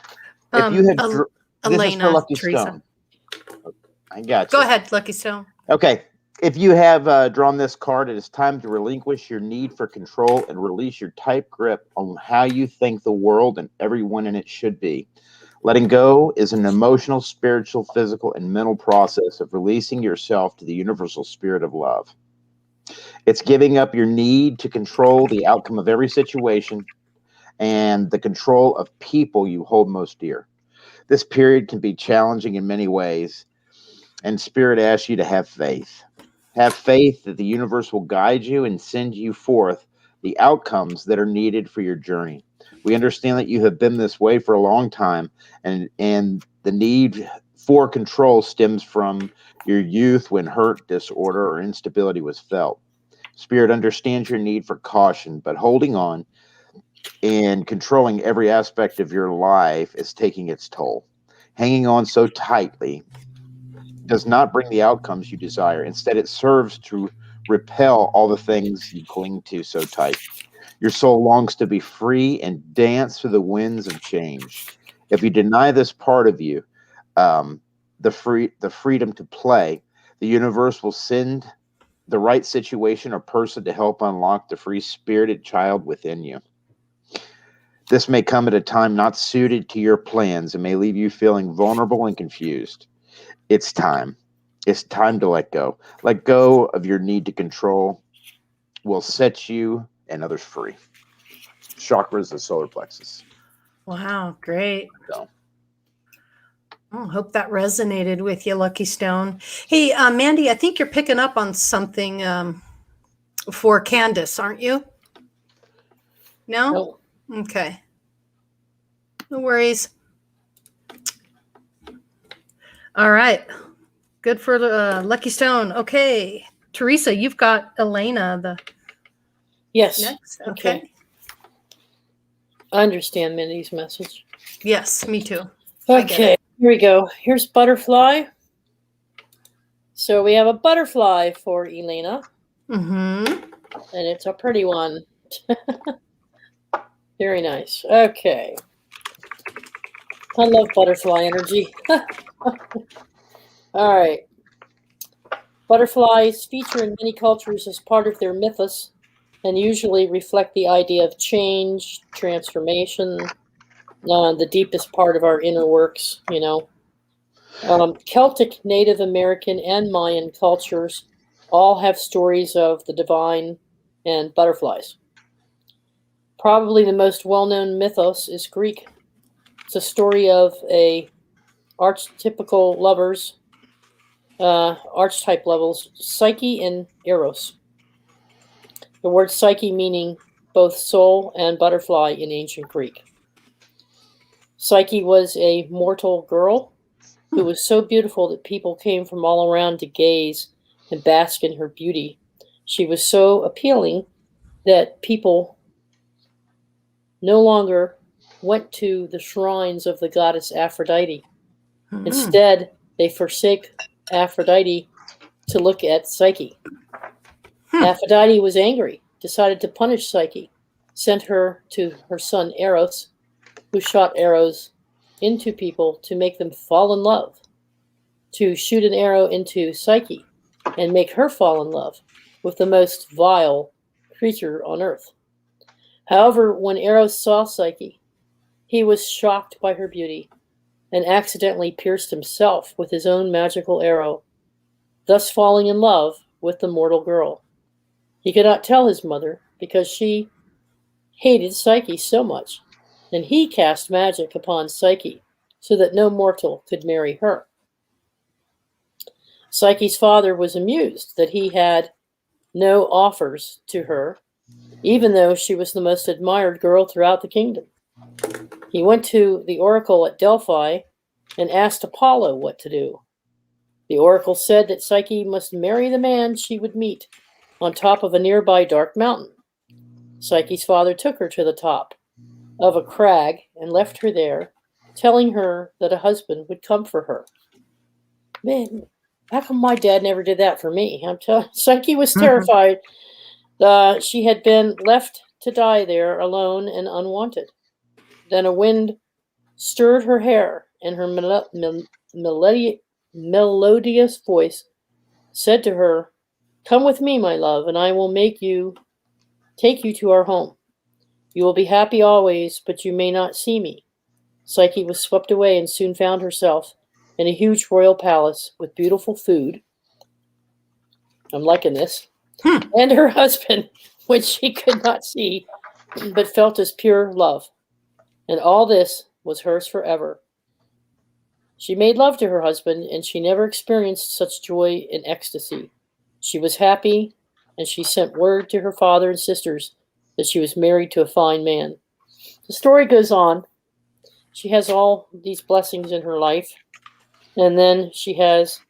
If you had this is for Lucky Theresa. Stone. I got you. Go ahead, Lucky Stone. Okay. If you have drawn this card, it is time to relinquish your need for control and release your tight grip on how you think the world and everyone in it should be. Letting go is an emotional, spiritual, physical, and mental process of releasing yourself to the universal spirit of love. It's giving up your need to control the outcome of every situation and the control of people you hold most dear. This period can be challenging in many ways, and Spirit asks you to have faith. Have faith that the universe will guide you and send you forth the outcomes that are needed for your journey. We understand that you have been this way for a long time, and the need for control stems from your youth when hurt, disorder, or instability was felt. Spirit understands your need for caution, but holding on and controlling every aspect of your life is taking its toll. Hanging on so tightly does not bring the outcomes you desire. Instead, it serves to repel all the things you cling to so tight. Your soul longs to be free and dance through the winds of change. If you deny this part of you, the freedom to play, the universe will send the right situation or person to help unlock the free spirited child within you. This may come at a time not suited to your plans and may leave you feeling vulnerable and confused. It's time. It's time to let go. Let go of your need to control will set you and others free. Chakras, the solar plexus. Wow, great. So. Oh, hope that resonated with you, Lucky Stone. Hey, Mandy, I think you're picking up on something for Candace, aren't you? No? Nope. Okay. No worries. All right. Good for Lucky Stone. Okay. Theresa, you've got Elena Yes. next. Okay. I understand Mindy's message. Yes, me too. Okay, here we go. Here's Butterfly. So we have a butterfly for Elena. Mm-hmm. And it's a pretty one. Very nice. Okay. I love butterfly energy. All right. Butterflies feature in many cultures as part of their mythos and usually reflect the idea of change, transformation, the deepest part of our inner works, you know. Celtic, Native American, and Mayan cultures all have stories of the divine and butterflies. Probably the most well-known mythos is Greek. It's a story of archetypical lovers, archetype levels, Psyche and Eros. The word Psyche meaning both soul and butterfly in ancient Greek. Psyche was a mortal girl who was so beautiful that people came from all around to gaze and bask in her beauty. She was so appealing that people no longer went to the shrines of the goddess Aphrodite. Mm-hmm. Instead, they forsake Aphrodite to look at Psyche. Aphrodite was angry, decided to punish Psyche, sent her to her son Eros, who shot arrows into people to make them fall in love, to shoot an arrow into Psyche and make her fall in love with the most vile creature on earth. However, when Eros saw Psyche, he was shocked by her beauty and accidentally pierced himself with his own magical arrow, thus falling in love with the mortal girl. He could not tell his mother because she hated Psyche so much, and he cast magic upon Psyche so that no mortal could marry her. Psyche's father was amused that he had no offers to her, even though she was the most admired girl throughout the kingdom. He went to the oracle at Delphi and asked Apollo what to do. The oracle said that Psyche must marry the man she would meet on top of a nearby dark mountain. Psyche's father took her to the top of a crag and left her there, telling her that a husband would come for her. Man, how come my dad never did that for me? Psyche was terrified. She had been left to die there alone and unwanted. Then a wind stirred her hair, and her melodious voice said to her, "Come with me, my love, and I will take you to our home. You will be happy always, but you may not see me." Psyche was swept away and soon found herself in a huge royal palace with beautiful food. I'm liking this. And her husband, which she could not see, but felt as pure love. And all this was hers forever. She made love to her husband, and she never experienced such joy and ecstasy. She was happy, and she sent word to her father and sisters that she was married to a fine man. The story goes on. She has all these blessings in her life, and then she has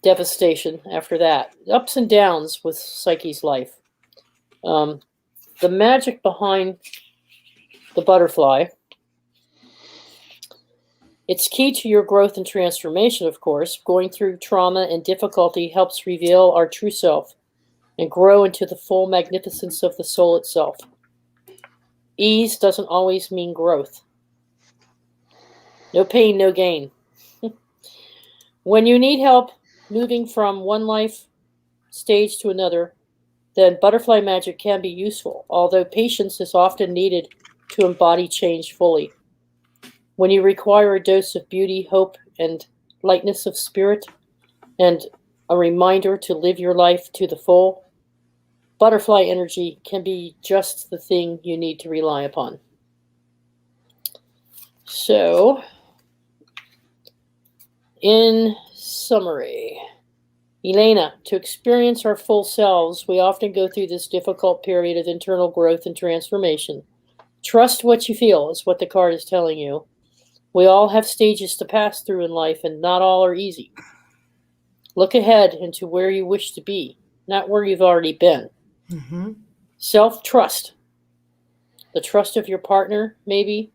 devastation after that. Ups and downs with Psyche's life. The magic behind the butterfly. It's key to your growth and transformation, of course. Going through trauma and difficulty helps reveal our true self and grow into the full magnificence of the soul itself. Ease doesn't always mean growth. No pain, no gain. When you need help moving from one life stage to another, then butterfly magic can be useful, although patience is often needed to embody change fully. When you require a dose of beauty, hope, and lightness of spirit, and a reminder to live your life to the full, butterfly energy can be just the thing you need to rely upon. So, in summary, Elena, to experience our full selves, we often go through this difficult period of internal growth and transformation. Trust what you feel is what the card is telling you. We all have stages to pass through in life, and not all are easy. Look ahead into where you wish to be, not where you've already been. Mm-hmm. Self-trust. The trust of your partner, maybe,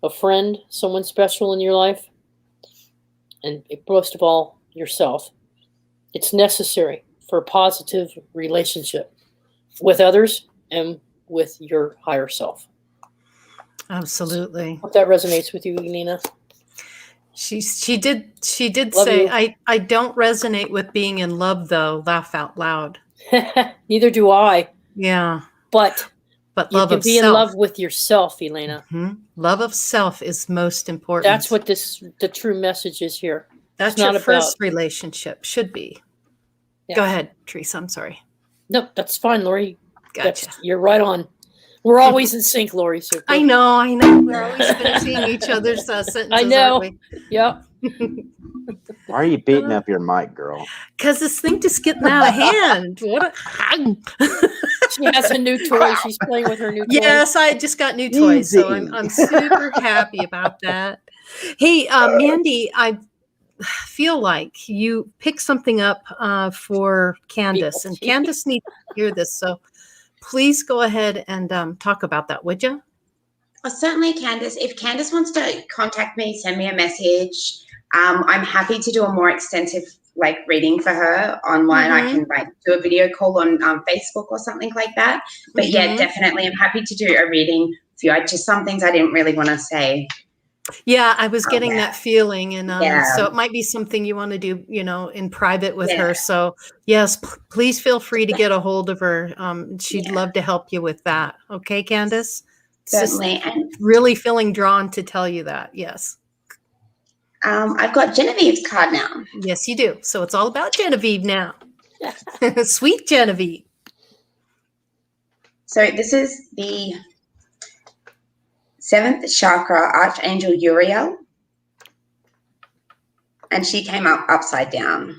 a friend, someone special in your life, and most of all, yourself. It's necessary for a positive relationship with others and with your higher self. Absolutely. Hope that resonates with you, Elena. She did Love say, you. I don't resonate with being in love though. Laugh out loud. Neither do I. Yeah. But you love can of be in self. love with yourself, Elena. Mm-hmm. Love of self is most important. That's what the true message is here. That's it's not your first about relationship. Should be. Yeah. Go ahead, Theresa. I'm sorry. Nope, that's fine, Lori. Gotcha. You're right on. We're always in sync, Lori. So I know. We're always finishing each other's sentences. I know. Aren't we? Yep. Why are you beating up your mic, girl? Because this thing just getting out of hand. She has a new toy. She's playing with her new toy. Yes, I just got new toys, so I'm super happy about that. Hey, Mandy, I feel like you picked something up for Candace, and Candace needs to hear this. So please go ahead and talk about that, would you? Oh, certainly, Candace. If Candace wants to contact me, send me a message. I'm happy to do a more extensive reading for her online. I can do a video call on Facebook or something like that. But yeah, definitely, I'm happy to do a reading for you. Just some things I didn't really want to say. Yeah, I was getting that feeling, and so it might be something you want to do, in private with her. So yes, please feel free to get a hold of her. She'd love to help you with that. Okay, Candace? Certainly. And really feeling drawn to tell you that. Yes. I've got Genevieve's card now. Yes, you do. So it's all about Genevieve now. Sweet Genevieve. So this is the 7th chakra, Archangel Uriel. And she came up upside down.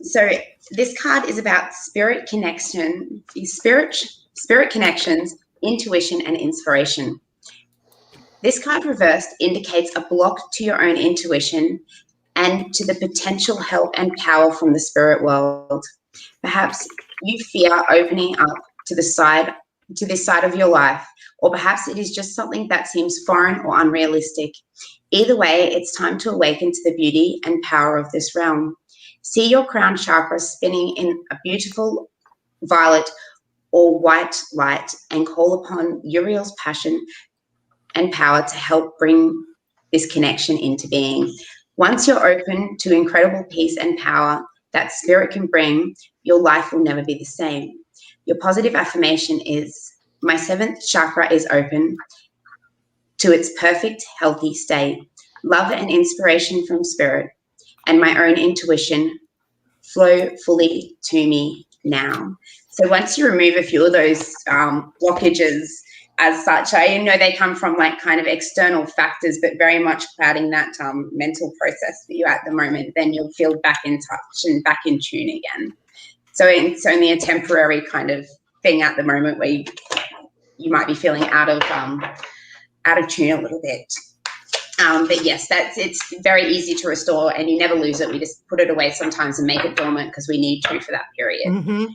So this card is about spirit connection, spirit connections, intuition, and inspiration. This card reversed indicates a block to your own intuition and to the potential help and power from the spirit world. Perhaps you fear opening up to this side of your life, or perhaps it is just something that seems foreign or unrealistic. Either way, it's time to awaken to the beauty and power of this realm. See your crown chakra spinning in a beautiful violet or white light and call upon Uriel's passion and power to help bring this connection into being. Once you're open to incredible peace and power that spirit can bring, your life will never be the same. Your positive affirmation is, my 7th chakra is open to its perfect, healthy state. Love and inspiration from spirit and my own intuition flow fully to me now. So once you remove a few of those blockages as such, I know they come from like kind of external factors, but very much clouding that mental process for you at the moment, then you'll feel back in touch and back in tune again. So it's only a temporary kind of thing at the moment where you might be feeling out of tune a little bit. But yes, it's very easy to restore, and you never lose it. We just put it away sometimes and make it dormant because we need to for that period. Mm-hmm.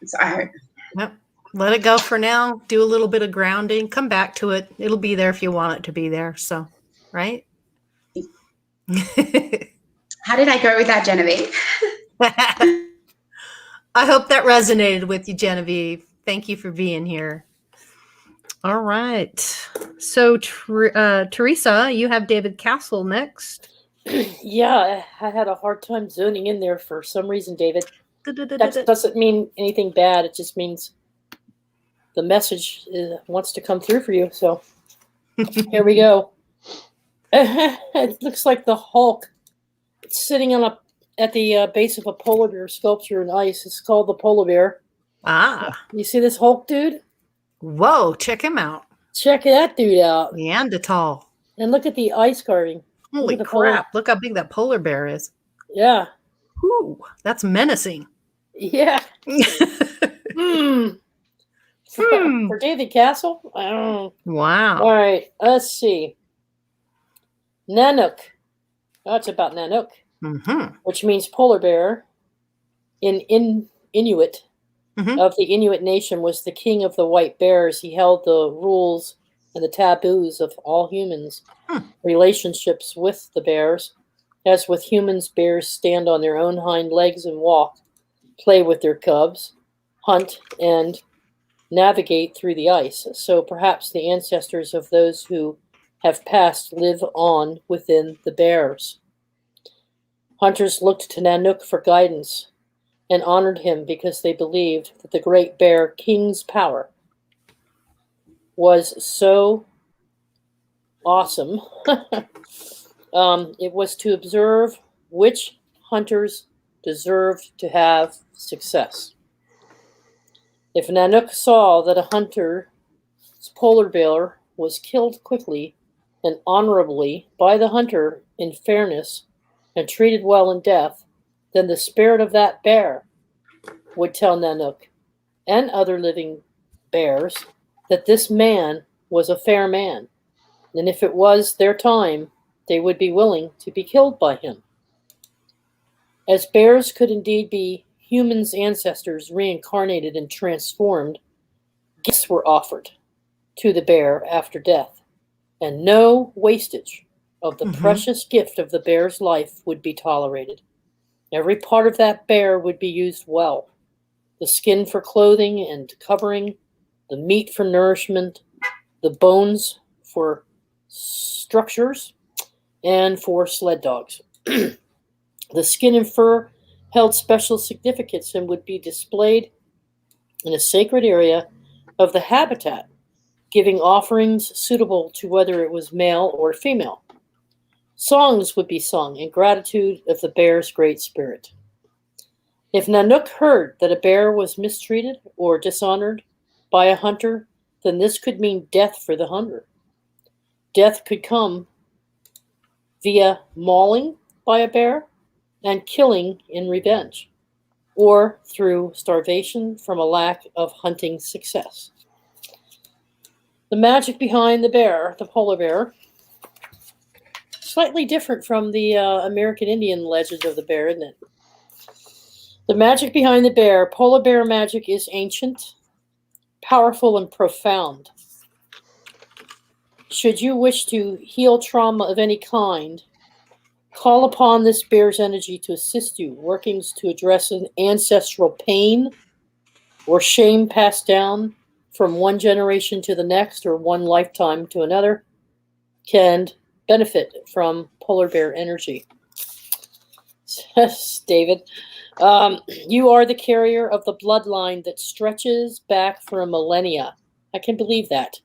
So I hope. Yep. Let it go for now. Do a little bit of grounding. Come back to it. It'll be there if you want it to be there. So, right? How did I go with that, Genevieve? I hope that resonated with you, Genevieve. Thank you for being here. All right. So, Theresa, you have David Castle next. Yeah, I had a hard time zoning in there for some reason, David. That doesn't mean anything bad. It just means the message wants to come through for you. So here we go. It looks like the Hulk sitting at the base of a polar bear sculpture in ice. It's called the polar bear. Ah. You see this Hulk dude? Whoa, check him out. Check that dude out. Neanderthal. And look at the ice carving. Holy crap. Look how big that polar bear is. Yeah. Whew, that's menacing. Yeah. For David Castle? Wow. All right, let's see. Nanook. Oh, it's about Nanook, which means polar bear. In Inuit of the Inuit nation was the king of the white bears. He held the rules and the taboos of all humans, relationships with the bears. As with humans, bears stand on their own hind legs and walk, play with their cubs, hunt, and navigate through the ice. So perhaps the ancestors of those who have passed live on within the bears. Hunters looked to Nanook for guidance and honored him because they believed that the great bear king's power was so awesome. It was to observe which hunters deserved to have success. If Nanook saw that a hunter's polar bear was killed quickly and honorably by the hunter in fairness and treated well in death, then the spirit of that bear would tell Nanook and other living bears that this man was a fair man, and if it was their time, they would be willing to be killed by him. As bears could indeed be humans' ancestors reincarnated and transformed, gifts were offered to the bear after death, and no wastage of the precious gift of the bear's life would be tolerated. Every part of that bear would be used well. The skin for clothing and covering, the meat for nourishment, the bones for structures, and for sled dogs. The skin and fur held special significance and would be displayed in a sacred area of the habitat, giving offerings suitable to whether it was male or female. Songs would be sung in gratitude of the bear's great spirit. If Nanook heard that a bear was mistreated or dishonored by a hunter, then this could mean death for the hunter. Death could come via mauling by a bear and killing in revenge, or through starvation from a lack of hunting success. The magic behind the bear, the polar bear. Slightly different from the American Indian legend of the bear, isn't it? The magic behind the bear. Polar bear magic is ancient, powerful, and profound. Should you wish to heal trauma of any kind, call upon this bear's energy to assist you. Workings to address an ancestral pain or shame passed down from one generation to the next or one lifetime to another can benefit from polar bear energy. Yes, David. You are the carrier of the bloodline that stretches back for a millennia. I can believe that.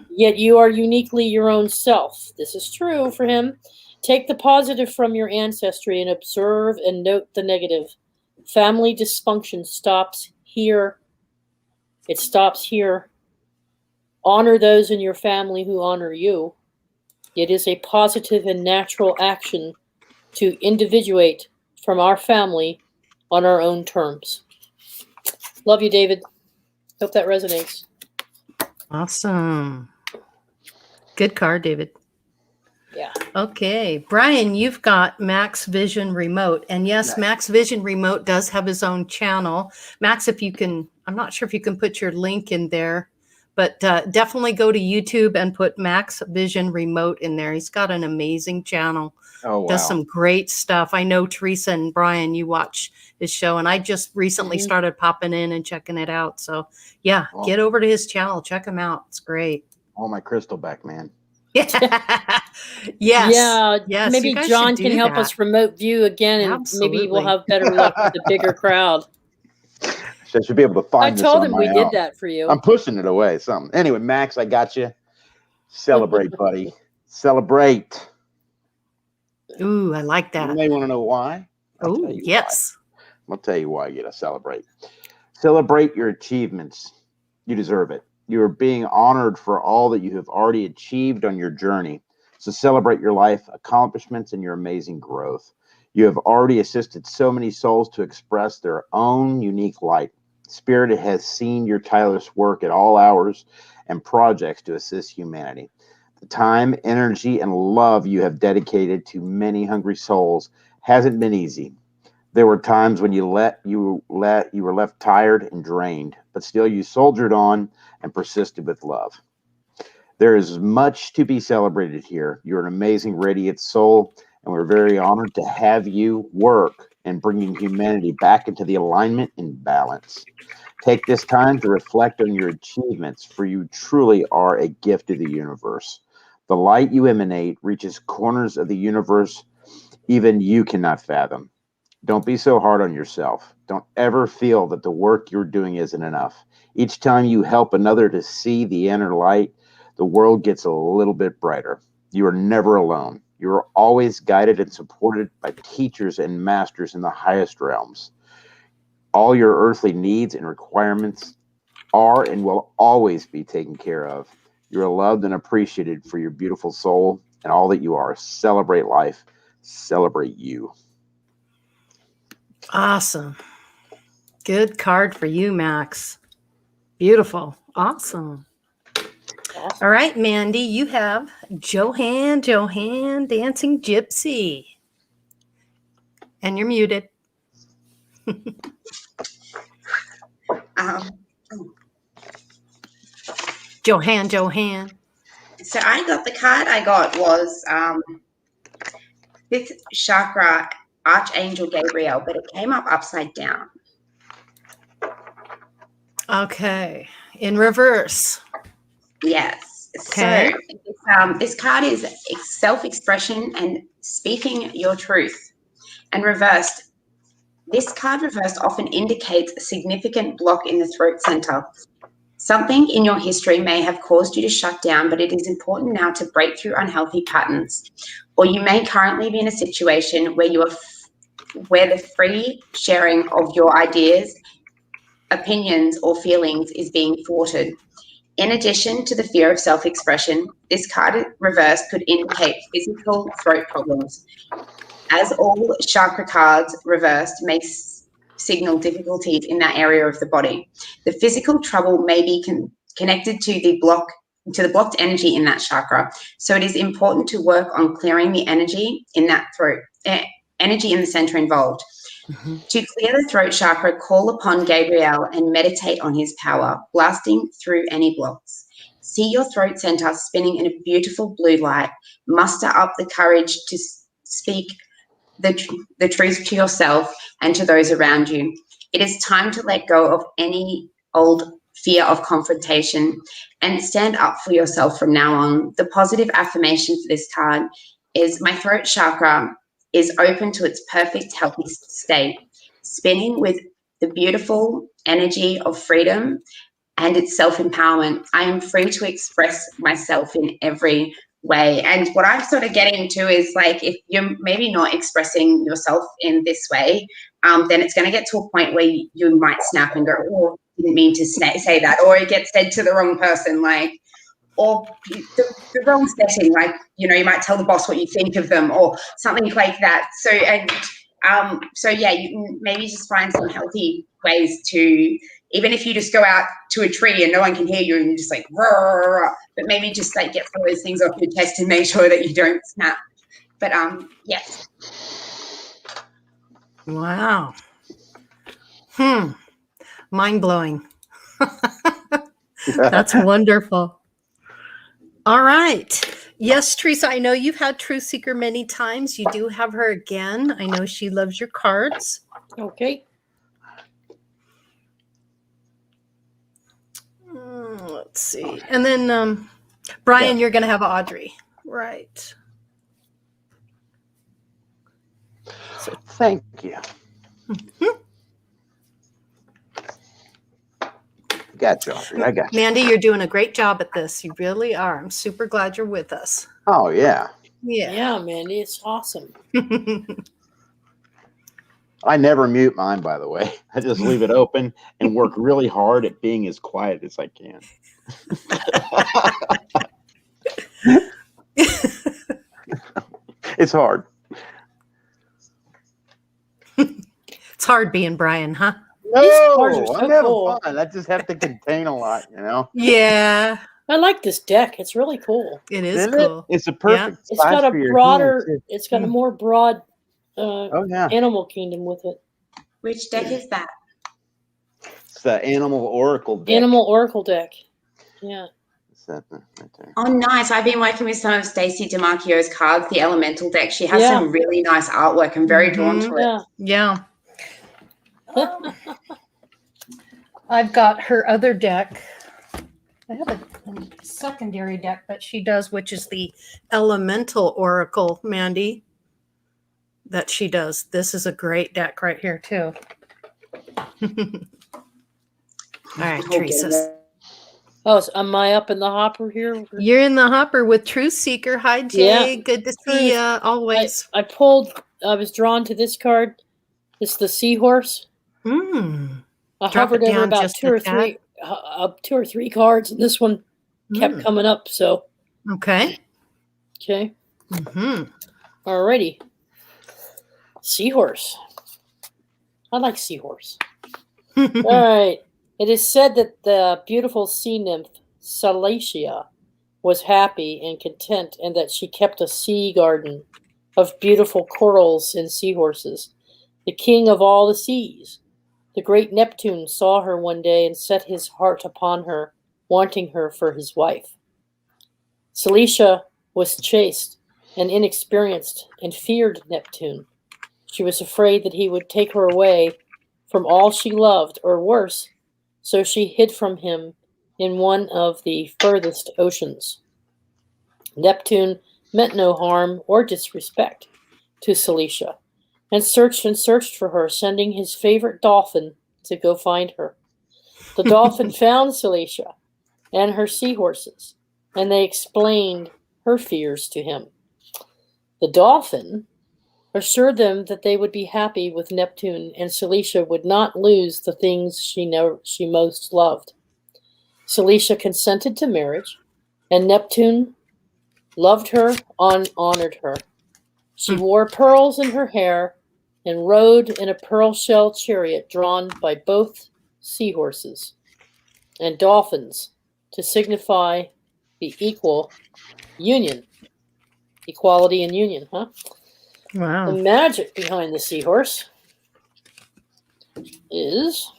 Yet you are uniquely your own self. This is true for him. Take the positive from your ancestry and observe and note the negative. Family dysfunction stops here. It stops here. Honor those in your family who honor you. It is a positive and natural action to individuate from our family on our own terms. Love you, David. Hope that resonates. Awesome. Good card, David. Yeah. Okay. Brian, you've got Max Vision Remote. And yes, Nice. Max Vision Remote does have his own channel. Max, if you can, I'm not sure if you can put your link in there, but definitely go to YouTube and put Max Vision Remote in there. He's got an amazing channel. Oh, wow. Does some great stuff. I know Theresa and Brian, you watch his show, and I just recently started popping in and checking it out. So yeah, get over to his channel. Check him out. It's great. Oh, my crystal back, man. Yes. Yeah. Yes. Maybe you guys John should can do help that. us remote view again, and maybe we'll Absolutely. have better luck with a bigger crowd. I should be able to find I this told on him my we own. did that for you. I'm pushing it away. Something. Anyway, Max, I got you. Celebrate, buddy. Celebrate. Ooh, I like You that. may want to know why. Oh, yes. I'll tell you why you got to celebrate. Celebrate your achievements. You deserve it. You are being honored for all that you have already achieved on your journey. So celebrate your life, accomplishments, and your amazing growth. You have already assisted so many souls to express their own unique light. Spirit has seen your tireless work at all hours and projects to assist humanity. The time, energy, and love you have dedicated to many hungry souls hasn't been easy. There were times when you were left tired and drained, but still you soldiered on and persisted with love. There is much to be celebrated here. You're an amazing, radiant soul, and we're very honored to have you work in bringing humanity back into the alignment and balance. Take this time to reflect on your achievements, for you truly are a gift to the universe. The light you emanate reaches corners of the universe even you cannot fathom. Don't be so hard on yourself. Don't ever feel that the work you're doing isn't enough. Each time you help another to see the inner light, the world gets a little bit brighter. You are never alone. You are always guided and supported by teachers and masters in the highest realms. All your earthly needs and requirements are and will always be taken care of. You are loved and appreciated for your beautiful soul and all that you are. Celebrate life. Celebrate you. Awesome. Good card for you, Max. Beautiful. Awesome. All right, Mandy, you have Johan, Dancing Gypsy. And you're muted. Johan. So the card I got was Fifth Chakra Archangel Gabriel, but it came up upside down. Okay. In reverse. Yes. Okay. So this card is self-expression and speaking your truth. And reversed, this card reversed often indicates a significant block in the throat center. Something in your history may have caused you to shut down, but it is important now to break through unhealthy patterns. Or you may currently be in a situation where where the free sharing of your ideas, opinions, or feelings is being thwarted. In addition to the fear of self-expression, this card reverse could indicate physical throat problems. As all chakra cards reversed may signal difficulties in that area of the body. The physical trouble may be connected to the block blocked energy in that chakra. So it is important to work on clearing the energy in that throat, energy in the center involved. Mm-hmm. To clear the throat chakra, call upon Gabriel and meditate on his power, blasting through any blocks. See your throat center spinning in a beautiful blue light. Muster up the courage to speak the truth to yourself and to those around you. It is time to let go of any old fear of confrontation and stand up for yourself from now on. The positive affirmation for this card is my throat chakra is open to its perfect healthy state, spinning with the beautiful energy of freedom and its self-empowerment. I am free to express myself in every way. And what I'm sort of getting to is like, if you're maybe not expressing yourself in this way, then it's going to get to a point where you might snap and go, oh, I didn't mean to say that, or it gets said to the wrong person, like, or the wrong setting, like, you know, you might tell the boss what you think of them or something like that. So yeah, you can maybe just find some healthy ways to, even if you just go out to a tree and no one can hear you and just like, rah, but maybe just like get some of those things off your chest and make sure that you don't snap. But yes. Wow. Mind blowing. That's wonderful. All right. Yes, Theresa, I know you've had Truth Seeker many times. You do have her again. I know she loves your cards. Okay. Let's see. And then, Brian, you're going to have Audrey. Right. So thank you. Mm-hmm. Got you, Audrey. I got you. Mandy, you're doing a great job at this. You really are. I'm super glad you're with us. Oh, yeah. Yeah, Mandy, it's awesome. I never mute mine, by the way. I just leave it open and work really hard at being as quiet as I can. It's hard. It's hard being Brian, huh? No, I'm having cool. fun. I just have to contain a lot, you know? Yeah. I like this deck. It's really cool. It is Isn't cool. it? It's a perfect It's got size a for your broader, hand, too. it's got a more broad Oh, yeah. animal kingdom with it. Which deck is that? It's the Animal Oracle deck. Animal Oracle deck. Yeah. It's that right there. Oh, nice. I've been working with some of Stacey DeMarchio's cards, the Elemental deck. She has Yeah. some really nice artwork. I'm very drawn to it. Yeah. Yeah. I've got her other deck. I have a secondary deck that she does, which is the Elemental Oracle, Mandy, that she does. This is a great deck right here, too. All right, Theresa. Oh, so am I up in the hopper here? You're in the hopper with Truth Seeker. Hi, Jay. Yeah. Good to see you always. I was drawn to this card. It's the seahorse. I Drop hovered it over down about just two or a tad. three cards, and this one kept coming up. So Okay. okay, Mm-hmm. alrighty. Seahorse. I like seahorse. All right. It is said that the beautiful sea nymph Cilicia was happy and content, and that she kept a sea garden of beautiful corals and seahorses. The king of all the seas, the great Neptune, saw her one day and set his heart upon her, wanting her for his wife. Cilicia was chaste and inexperienced and feared Neptune. She was afraid that he would take her away from all she loved, or worse, so she hid from him in one of the furthest oceans. Neptune meant no harm or disrespect to Cilicia, and searched for her, sending his favorite dolphin to go find her. The dolphin found Cilicia and her seahorses, and they explained her fears to him. The dolphin assured them that they would be happy with Neptune, and Cilicia would not lose the things she most loved. Cilicia consented to marriage, and Neptune loved her and honored her. She wore pearls in her hair and rode in a pearl shell chariot drawn by both seahorses and dolphins to signify be equal, union, equality and union, huh? Wow. The magic behind the seahorse is,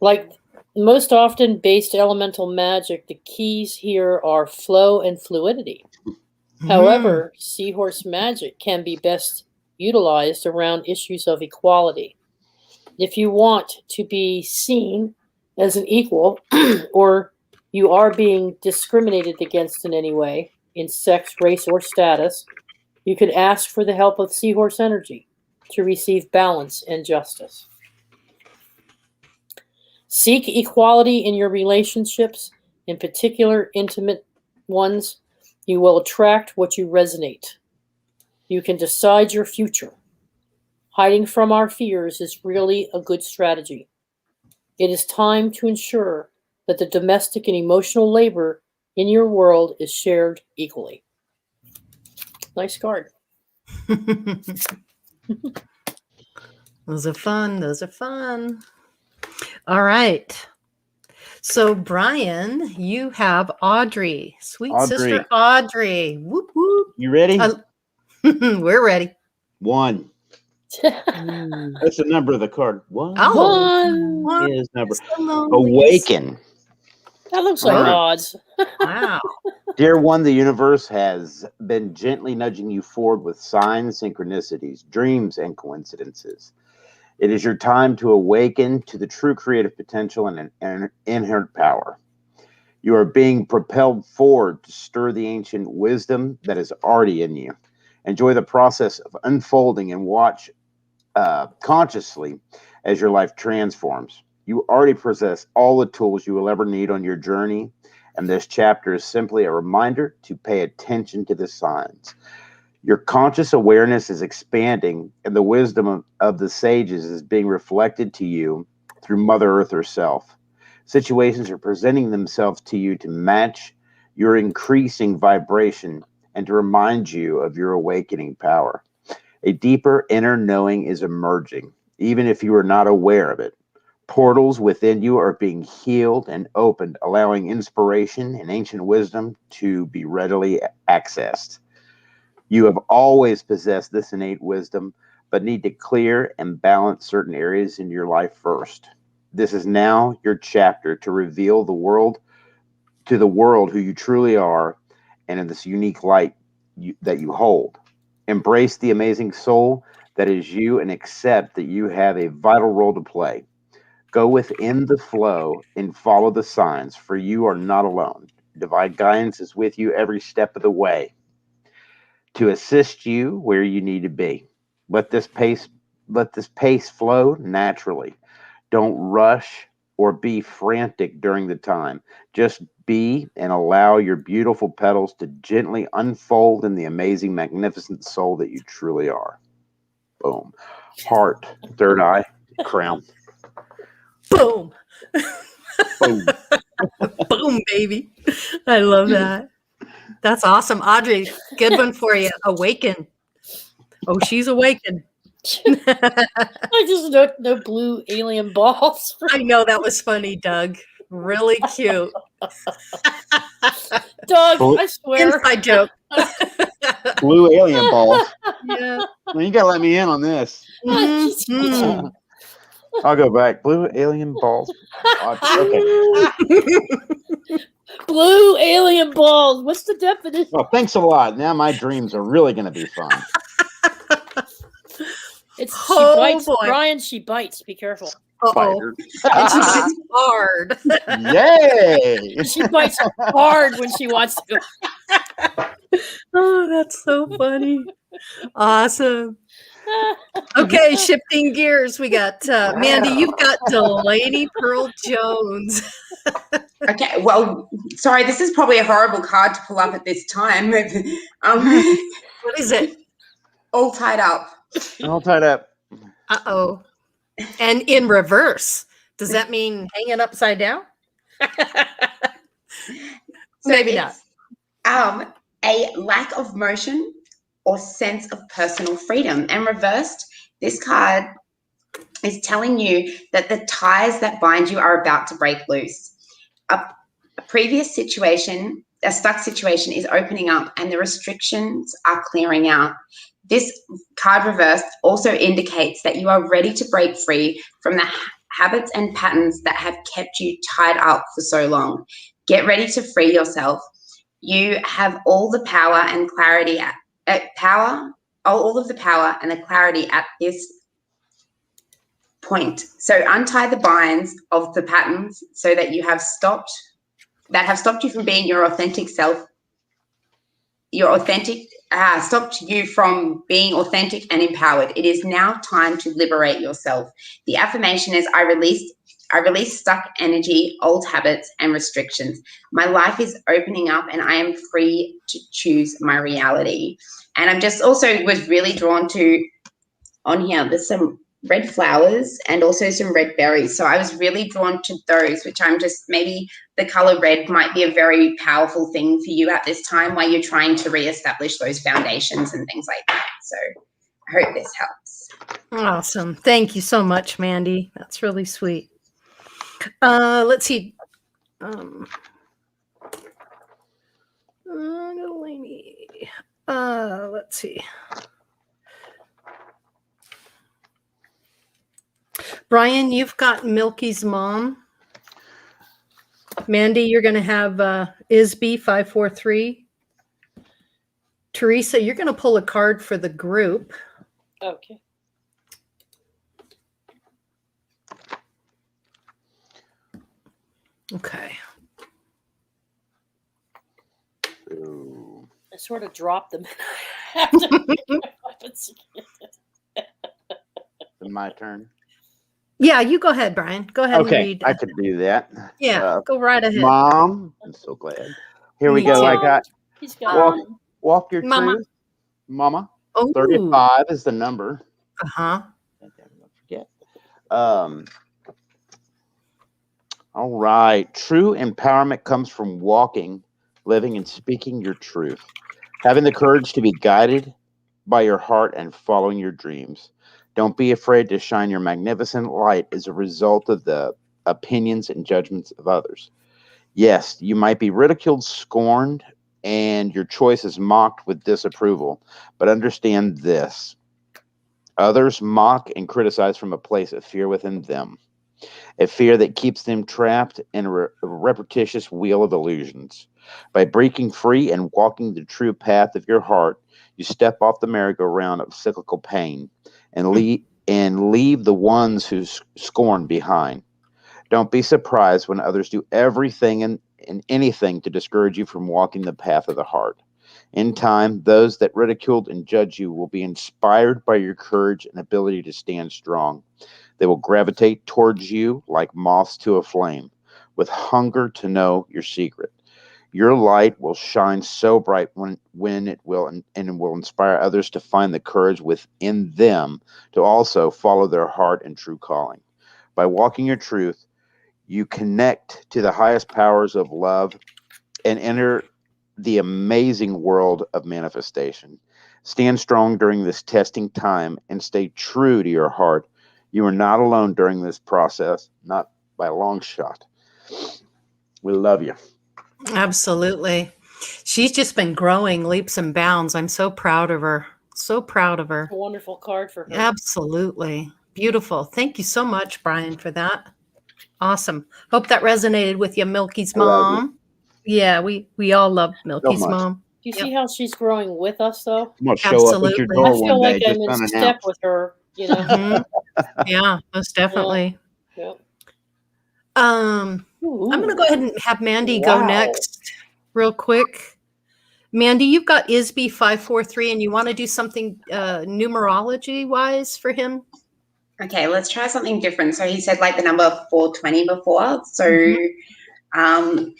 like most often based elemental magic, the keys here are flow and fluidity. However, seahorse magic can be best utilized around issues of equality. If you want to be seen as an equal, or you are being discriminated against in any way, in sex, race, or status, you could ask for the help of seahorse energy to receive balance and justice. Seek equality in your relationships, in particular intimate ones. You will attract what you resonate. You can decide your future. Hiding from our fears is really a good strategy. It is time to ensure that the domestic and emotional labor in your world is shared equally. Nice card. Those are fun. Those are fun. All right. So, Brian, you have Audrey, sweet Audrey. sister Audrey. Whoop, whoop. You ready? We're ready. 1. That's the number of the card. 1 One. is number. It's the loneliest. Awaken. That looks like All right. odds. Wow. Dear one, the universe has been gently nudging you forward with signs, synchronicities, dreams, and coincidences. It is your time to awaken to the true creative potential and inherent power. You are being propelled forward to stir the ancient wisdom that is already in you. Enjoy the process of unfolding and watch consciously as your life transforms. You already possess all the tools you will ever need on your journey, and this chapter is simply a reminder to pay attention to the signs. Your conscious awareness is expanding, and the wisdom of the sages is being reflected to you through Mother Earth herself. Situations are presenting themselves to you to match your increasing vibration and to remind you of your awakening power. A deeper inner knowing is emerging, even if you are not aware of it. Portals within you are being healed and opened, allowing inspiration and ancient wisdom to be readily accessed. You have always possessed this innate wisdom, but need to clear and balance certain areas in your life first. This is now your chapter to reveal the world who you truly are and in this unique light that you hold. Embrace the amazing soul that is you and accept that you have a vital role to play. Go within the flow and follow the signs, for you are not alone. Divine guidance is with you every step of the way to assist you where you need to be. Let this pace flow naturally. Don't rush or be frantic during the time. Just be and allow your beautiful petals to gently unfold in the amazing, magnificent soul that you truly are. Boom. Heart, third eye, crown. Boom. Boom. Boom, baby. I love that. That's awesome. Audrey, good one for you. Awaken. Oh, she's awakened. I just no blue alien balls. I know, that was funny, Doug. Really cute. Doug, I swear. Inside joke. Blue alien balls. Yeah. Well, you gotta let me in on this. Mhm. I'll go back. Blue alien balls. Okay. Blue alien balls. What's the definition? Well, thanks a lot. Now my dreams are really going to be fun. She Oh, bites. boy. Brian, she bites. Be careful. Uh-oh. And she bites hard. Yay! She bites hard when she wants to. Oh, that's so funny. Awesome. Okay, shifting gears. We got Mandy, you've got Delaney Pearl Jones. Okay, well, sorry, this is probably a horrible card to pull up at this time. What is it? All tied up. All tied up. Uh-oh. And in reverse. Does that mean hanging upside down? Maybe not. A lack of motion or sense of personal freedom. And reversed, this card is telling you that the ties that bind you are about to break loose. A previous situation a stuck situation is opening up and the restrictions are clearing out. This card reverse also indicates that you are ready to break free from the habits and patterns that have kept you tied up for so long. Get ready to free yourself. You have all the power and clarity all of the power and the clarity at this point. So untie the binds of the patterns so that have stopped you from being your authentic self. Stopped you from being authentic and empowered. It is now time to liberate yourself. The affirmation is, I release stuck energy, old habits, and restrictions. My life is opening up and I am free to choose my reality. And I'm just also was really drawn to, on here, there's some red flowers and also some red berries. So I was really drawn to those, which maybe the color red might be a very powerful thing for you at this time while you're trying to reestablish those foundations and things like that. So I hope this helps. Awesome. Thank you so much, Mandy. That's really sweet. Let's see. Let's see. Brian, you've got Milky's mom. Mandy, you're going to have Isby 543. Theresa, you're going to pull a card for the group. Okay. Okay. I sort of dropped them. My turn. Yeah, you go ahead, Brian. Go ahead and Okay, read. I could do that. Yeah, go right ahead. Mom, I'm so glad. Here we Me go. too. I got He's got walk your Mama. truth. Mama. Oh. 35 is the number. Uh-huh. Don't forget. All right. True empowerment comes from walking, living, and speaking your truth. Having the courage to be guided by your heart and following your dreams. Don't be afraid to shine your magnificent light as a result of the opinions and judgments of others. Yes, you might be ridiculed, scorned, and your choice is mocked with disapproval. But understand this. Others mock and criticize from a place of fear within them. A fear that keeps them trapped in a repetitious wheel of illusions. By breaking free and walking the true path of your heart, you step off the merry-go-round of cyclical pain and leave the ones who scorn behind. Don't be surprised when others do everything and anything to discourage you from walking the path of the heart. In time, those that ridiculed and judge you will be inspired by your courage and ability to stand strong. They will gravitate towards you like moths to a flame, with hunger to know your secret. Your light will shine so bright when it will and it will inspire others to find the courage within them to also follow their heart and true calling. By walking your truth, you connect to the highest powers of love and enter the amazing world of manifestation. Stand strong during this testing time and stay true to your heart. You are not alone during this process, not by a long shot. We love you. Absolutely. She's just been growing leaps and bounds. I'm so proud of her. So proud of her. a wonderful card for her. Absolutely. Beautiful. Thank you so much, Brian, for that. Awesome. Hope that resonated with you, Milky's mom. Yeah, we all love Milky's mom. Do you see how she's growing with us, though? I'm gonna show up at your door I one feel day, like I'm just in unannounced. step with her, you know. Mhm. Yeah, most definitely. Yeah. I'm going to go ahead and have Mandy go next real quick. Mandy, you've got Isby 543 and you want to do something numerology wise for him? Okay, let's try something different. So he said like the number 420 before. So the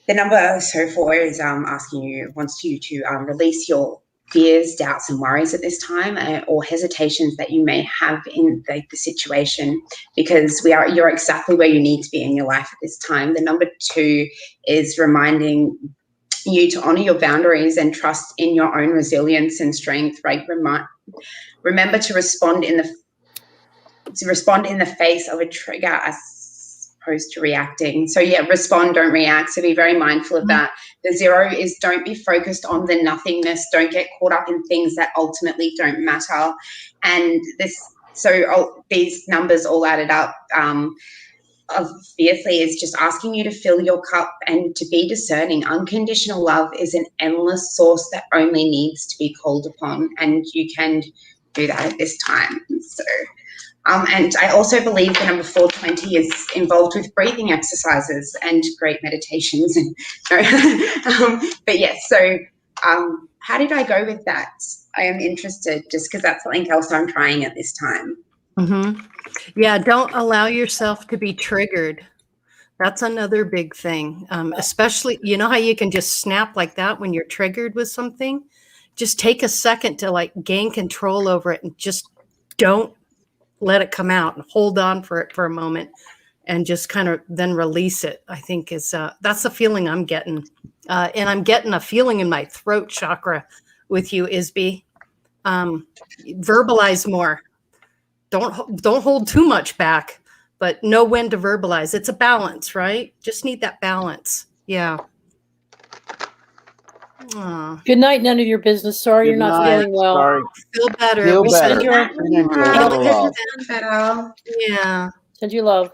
number 4 is wants you to release your fears, doubts, and worries at this time, or hesitations that you may have in the situation, because you're exactly where you need to be in your life at this time. The number 2 is reminding you to honor your boundaries and trust in your own resilience and strength. Right? Remember to respond in the face of a trigger as opposed to reacting. So yeah, respond, don't react. So be very mindful of that. The 0 is don't be focused on the nothingness. Don't get caught up in things that ultimately don't matter. And these numbers all added up. Obviously is just asking you to fill your cup and to be discerning. Unconditional love is an endless source that only needs to be called upon, and you can do that at this time. So and I also believe the number 420 is involved with breathing exercises and great meditations. And but yes, so how did I go with that? I am interested, just because that's something else I'm trying at this time. Mm-hmm. Yeah, don't allow yourself to be triggered. That's another big thing. Especially, you know how you can just snap like that when you're triggered with something? Just take a second to like gain control over it and just don't let it come out and hold on for it for a moment and just kind of then release it. I think is that's the feeling I'm getting. And I'm getting a feeling in my throat chakra with you, Isby. Verbalize more. Don't hold too much back, but know when to verbalize. It's a balance, right? Just need that balance. Yeah. Aww. Good night. None of your business. Sorry, you're not feeling well. Sorry. Feel better. Feel We better. send you- Better. Yeah. Send you love.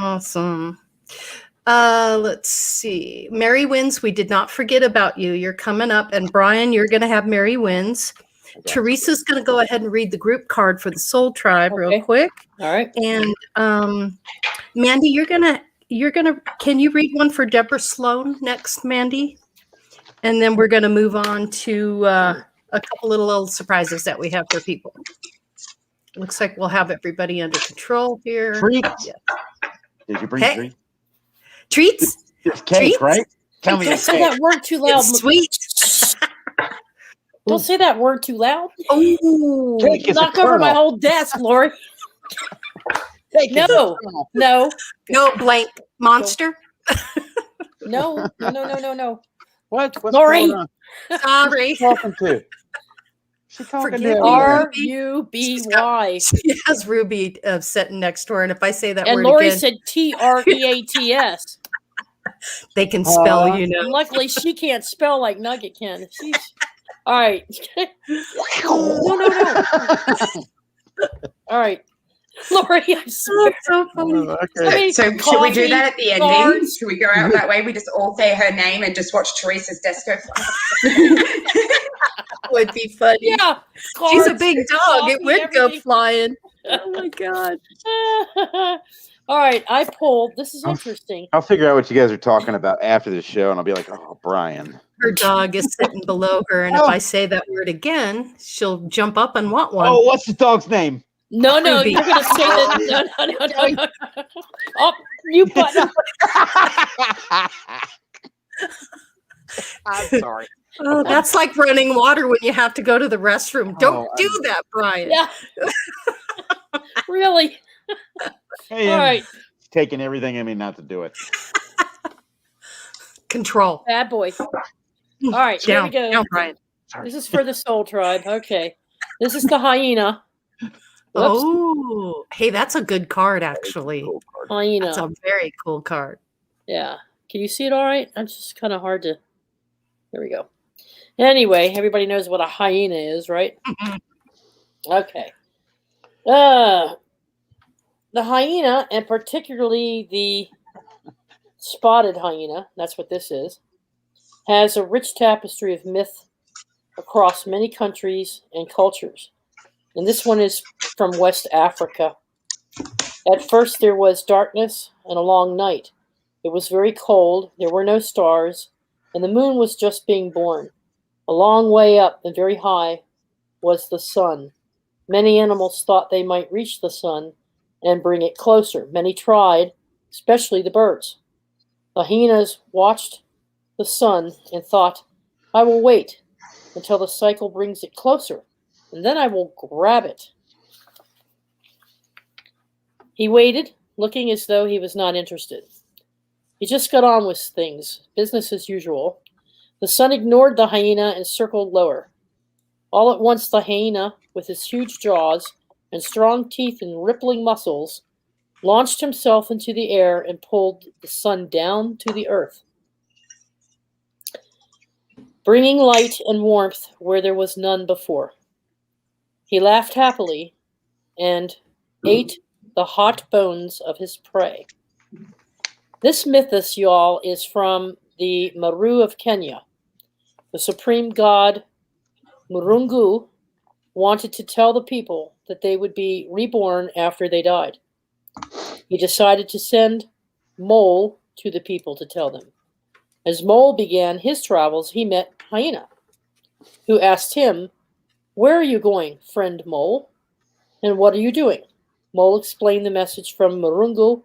Awesome. Let's see. Mary Wins, we did not forget about you. You're coming up. And Brian, you're going to have Mary Wins. Teresa's going to go ahead and read the group card for the Soul Tribe real quick. All right. And Mandy, can you read one for Deborah Sloan next, Mandy? And then we're going to move on to a couple little surprises that we have for people. Looks like we'll have everybody under control here. Treats. Yeah. Did you bring treats? Treats? It's cake, Treats? right? Tell me Don't it's say cake. that word too loud. It's sweet. Don't say that word too loud. Oh, Cake is a Knock over kernel. my whole desk, Lori. Cake is a No, kernel. no, blank monster. no. What's Lori. going on? Sorry. Who's she talking to? She talking Forgive to me. R-U-B-Y. She has Ruby sitting next to her, and if I say that And word Lori again, said T-R-E-A-T-S. they can spell, And luckily, she can't spell like Nugget can. She's all right. No. All right, Lori, I swear. That's so funny. Okay. So should we do that at the ending? cards. Should we go out that way? We just all say her name and just watch Teresa's desk go fly. Would be funny. Yeah, She's a cards, big dog. coffee, It would go everything. flying. Oh my god. All right, I pulled. This is interesting. I'll figure out what you guys are talking about after the show, and I'll be like, "Oh, Brian." Her dog is sitting below her, and if I say that word again, she'll jump up and want one. Oh, what's the dog's name? No, Ruby. you're gonna say that. No. Oh, you button. I'm sorry. Oh, that's like running water when you have to go to the restroom. Don't do that, Brian. Yeah. Really? Hey, All right. It's taking everything in me not to do it. Control. Bad boy. All right, here we go. Down, Brian. This is for the Soul Tribe. Okay. This is the hyena. Whoops. Oh, hey, that's a good card, actually. Cool card. Hyena. That's a very cool card. Yeah. Can you see it all right? It's just kind of hard to. There we go. Anyway, everybody knows what a hyena is, right? Okay. The hyena, and particularly the spotted hyena, that's what this is, has a rich tapestry of myth across many countries and cultures. And this one is from West Africa. At first there was darkness and a long night. It was very cold, there were no stars, and the moon was just being born. A long way up and very high was the sun. Many animals thought they might reach the sun and bring it closer. Many tried, especially the birds. The hyenas watched the sun and thought, I will wait until the cycle brings it closer, and then I will grab it. He waited, looking as though he was not interested. He just got on with things, business as usual. The sun ignored the hyena and circled lower. All at once the hyena, with his huge jaws and strong teeth and rippling muscles, launched himself into the air and pulled the sun down to the earth, bringing light and warmth where there was none before. He laughed happily and ate the hot bones of his prey. This mythos, y'all, is from the Maru of Kenya. The supreme god Murungu wanted to tell the people that they would be reborn after they died. He decided to send Mole to the people to tell them. As Mole began his travels, he met Hyena, who asked him, "Where are you going, friend Mole? And what are you doing?" Mole explained the message from Murungu.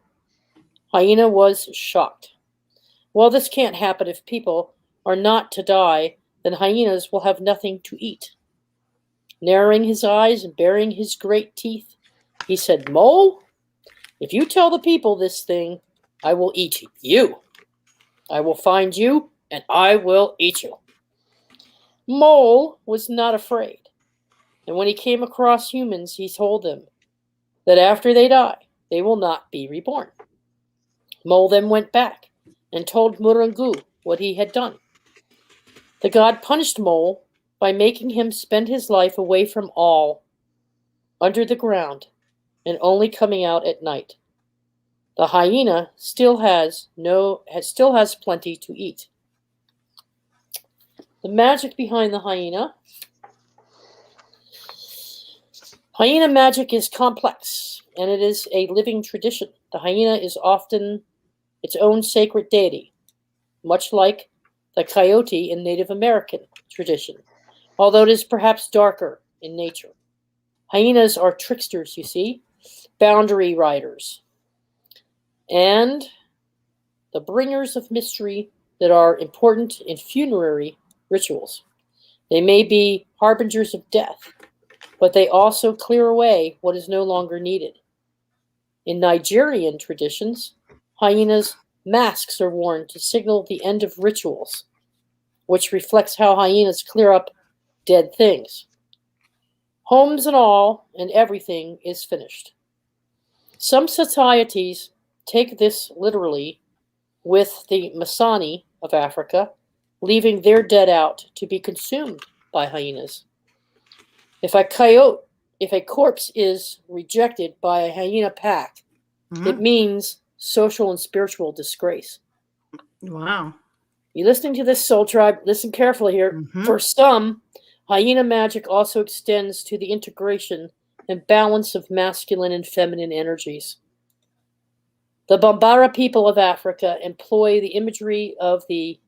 Hyena was shocked. "Well, this can't happen. If people are not to die, then hyenas will have nothing to eat." Narrowing his eyes and baring his great teeth, he said, "Mole, if you tell the people this thing, I will eat you. I will find you, and I will eat you." Mole was not afraid, and when he came across humans, he told them that after they die, they will not be reborn. Mole then went back and told Murungu what he had done. The god punished Mole by making him spend his life away from all, under the ground, and only coming out at night. The hyena still has plenty to eat. The magic behind the hyena. Hyena magic is complex, and it is a living tradition. The hyena is often its own sacred deity, much like the coyote in Native American tradition, although it is perhaps darker in nature. Hyenas are tricksters, you see, boundary riders, and the bringers of mystery that are important in funerary rituals. They may be harbingers of death, but they also clear away what is no longer needed. In Nigerian traditions, hyenas' masks are worn to signal the end of rituals, which reflects how hyenas clear up dead things. Homes and all, and everything is finished. Some societies take this literally, with the Masani of Africa, leaving their dead out to be consumed by hyenas. If a corpse is rejected by a hyena pack, it means social and spiritual disgrace. Wow. You listening to this, Soul Tribe? Listen carefully here. For some, hyena magic also extends to the integration and balance of masculine and feminine energies. The Bambara people of Africa employ the imagery of the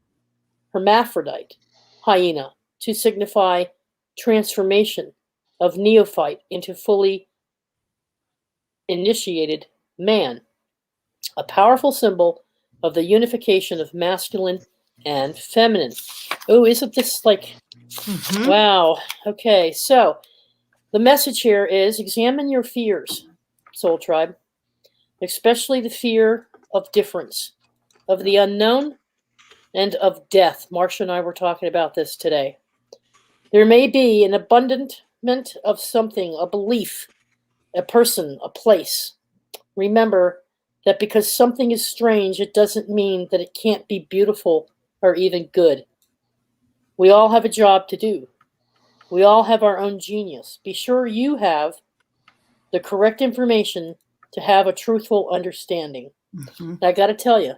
hermaphrodite hyena to signify transformation of neophyte into fully initiated man, a powerful symbol of the unification of masculine and feminine. Oh, isn't this like, wow. Okay, so the message here is examine your fears, Soul Tribe, especially the fear of difference, of the unknown, and of death. Marsha and I were talking about this today. There may be an abandonment of something, a belief, a person, a place. Remember that because something is strange, it doesn't mean that it can't be beautiful or even good. We all have a job to do. We all have our own genius. Be sure you have the correct information to have a truthful understanding. I got to tell you,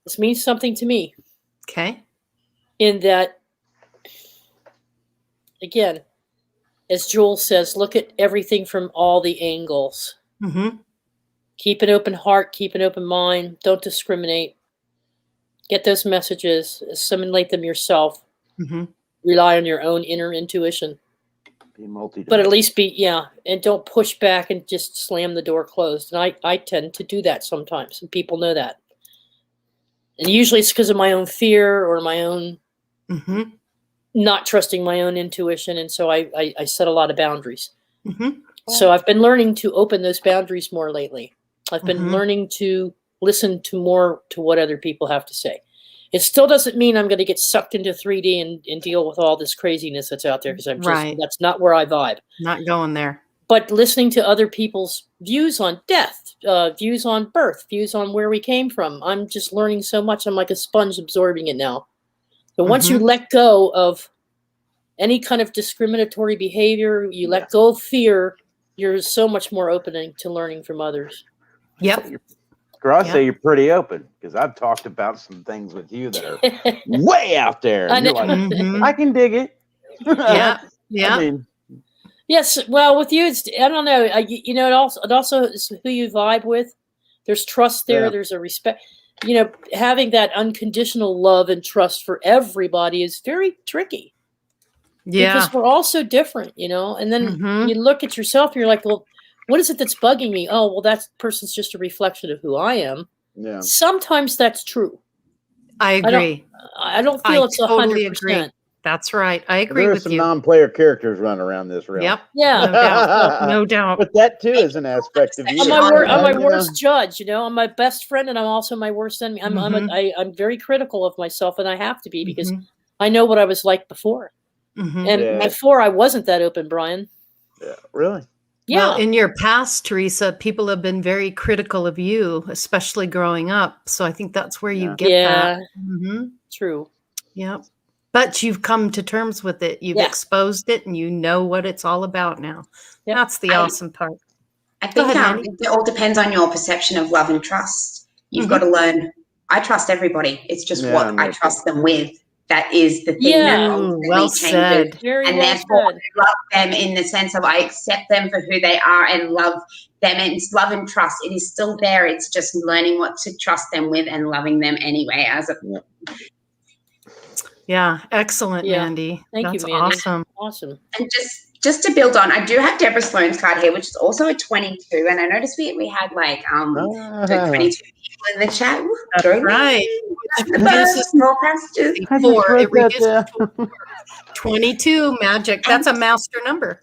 this means something to me. Okay. In that, again, as Jules says, look at everything from all the angles. Keep an open heart, keep an open mind. Don't discriminate. Get those messages, assimilate them yourself. Rely on your own inner intuition. Be multi-dimensional. But at least and don't push back and just slam the door closed. And I tend to do that sometimes, and people know that. And usually it's because of my own fear or my own not trusting my own intuition. And so I set a lot of boundaries. So I've been learning to open those boundaries more lately. I've been learning to listen to more to what other people have to say. It still doesn't mean I'm going to get sucked into 3D and deal with all this craziness that's out there, because I'm just, that's not where I vibe. Not going there. but listening to other people's views on death, views on birth, views on where we came from. I'm just learning so much. I'm like a sponge absorbing it now. But once you let go of any kind of discriminatory behavior, you let go of fear, you're so much more open to learning from others. Yep. Girl, I say you're pretty open because I've talked about some things with you that are way out there. And you're like, I can dig it. Yeah. Yeah. I mean, yes. Well, with you, it's, I don't know. You know, it also is who you vibe with. There's trust there. There's a respect. You know, having that unconditional love and trust for everybody is very tricky. Yeah. Because we're all so different, you know. And then you look at yourself and you're like, well, what is it that's bugging me? Oh, well, that person's just a reflection of who I am. Yeah. Sometimes that's true. I agree. I don't feel it's 100%. Totally agree. That's right. I agree with you. There are some non-player characters running around this realm. Yep. Yeah. No doubt. No doubt. But that too is an aspect of you. I'm my worst judge, you know. I'm my best friend, and I'm also my worst enemy. I'm very critical of myself, and I have to be because I know what I was like before. And before I wasn't that open, Brian. Yeah. Really? Yeah. Well, in your past, Theresa, people have been very critical of you, especially growing up. So I think that's where you get that. True. Yep. But you've come to terms with it. You've exposed it, and you know what it's all about now. Yep. That's the awesome part. I think it all depends on your perception of love and trust. You've got to learn. I trust everybody. It's just what I trust them with. That is the thing that ultimately changes. And therefore, I love them in the sense of I accept them for who they are and love them. And it's love and trust. It is still there. It's just learning what to trust them with and loving them anyway. Excellent, Mandy. Thank you, Mandy. Awesome. Awesome. And just to build on, I do have Deborah Sloan's card here, which is also a 22. And I noticed we had like 22 people in the chat. That's right. Small passages. 22 magic. That's a master number.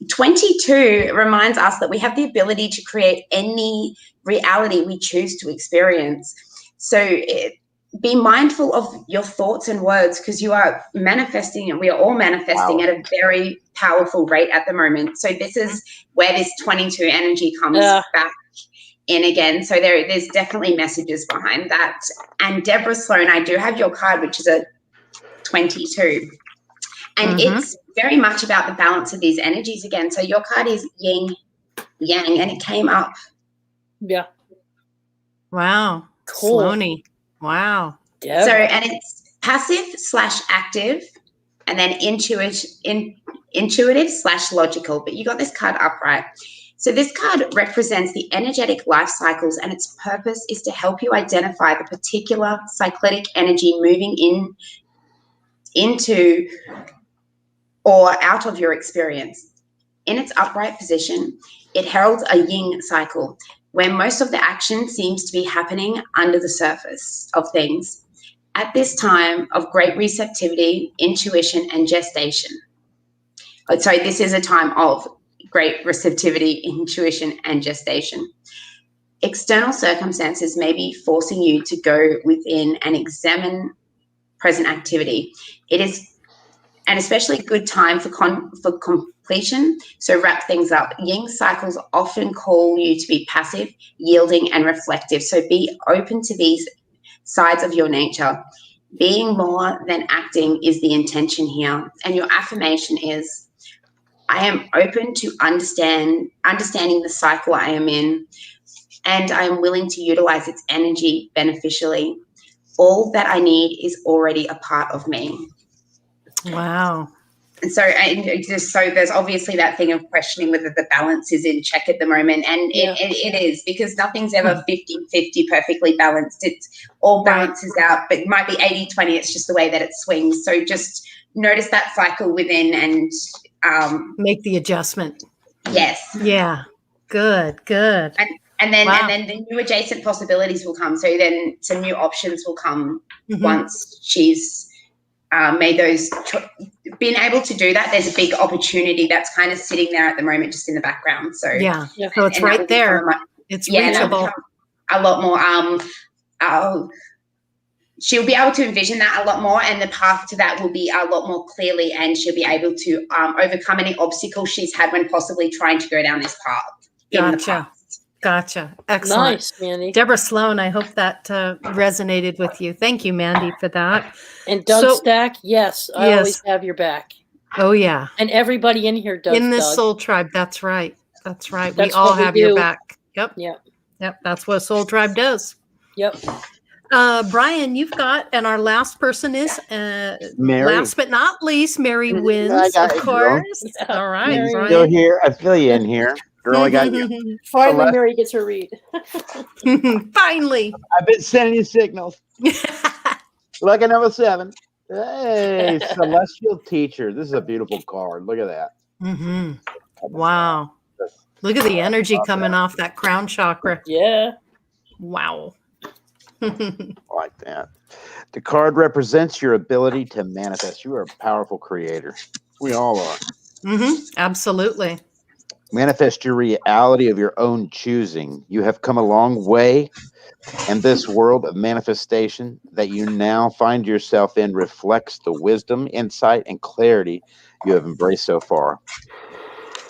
22 reminds us that we have the ability to create any reality we choose to experience. So be mindful of your thoughts and words because you are manifesting and we are all manifesting at a very powerful rate at the moment. So this is where this 22 energy comes back in again. So there's definitely messages behind that. And Deborah Sloan, I do have your card, which is a 22. And it's very much about the balance of these energies again. So your card is yin, yang, and it came up. Yeah. Wow. Cool. Sloaney. Wow. Deborah. So, and it's passive/active and then intuitive/logical. But you got this card upright. So this card represents the energetic life cycles, and its purpose is to help you identify the particular cyclic energy moving into or out of your experience. In its upright position, it heralds a yin cycle, where most of the action seems to be happening under the surface of things at this time of great receptivity, intuition, and gestation. Sorry, this is a time of great receptivity, intuition, and gestation. External circumstances may be forcing you to go within and examine present activity. It is an especially good time for completion, so wrap things up. Yin cycles often call you to be passive, yielding, and reflective. So be open to these sides of your nature. Being more than acting is the intention here. And your affirmation is, I am open to understanding the cycle I am in, and I am willing to utilize its energy beneficially. All that I need is already a part of me. Wow. And so there's obviously that thing of questioning whether the balance is in check at the moment. And it is, because nothing's ever 50-50 perfectly balanced. It's all balances out, but it might be 80-20. It's just the way that it swings. So just notice that cycle within and make the adjustment. Yes. Yeah. Good. And then the new adjacent possibilities will come. So then some new options will come once she's made those, been able to do that. There's a big opportunity that's kind of sitting there at the moment, just in the background. So so it's right there. It's reachable. A lot more she'll be able to envision that a lot more, and the path to that will be a lot more clearly, and she'll be able to overcome any obstacles she's had when possibly trying to go down this path in the past. Gotcha. Excellent. Nice, Mandy. Deborah Sloan, I hope that resonated with you. Thank you, Mandy, for that. And Doug Stack, yes, I always have your back. Oh, yeah. And everybody in here does, in this Doug. Soul Tribe, that's right. That's right. That's we all what we have your do. back. Yep. Yep. Yep. That's what Soul Tribe does. Yep. Brian, you've got, and our last person is, Mary. last but not least, Mary wins, of course. Yeah. All right, Mary. Brian. Still here. I feel you in here. Girl, I got you. Finally, Mary gets her read. Finally. I've been sending you signals. Look at number 7. Hey, Celestial Teacher. This is a beautiful card. Look at that. Mm-hmm. Wow. Look at the energy coming off that crown chakra. Yeah. Wow. Like that. The card represents your ability to manifest. You are a powerful creator. We all are. Mm-hmm. Absolutely. Manifest your reality of your own choosing. You have come a long way, and this world of manifestation that you now find yourself in reflects the wisdom, insight, and clarity you have embraced so far.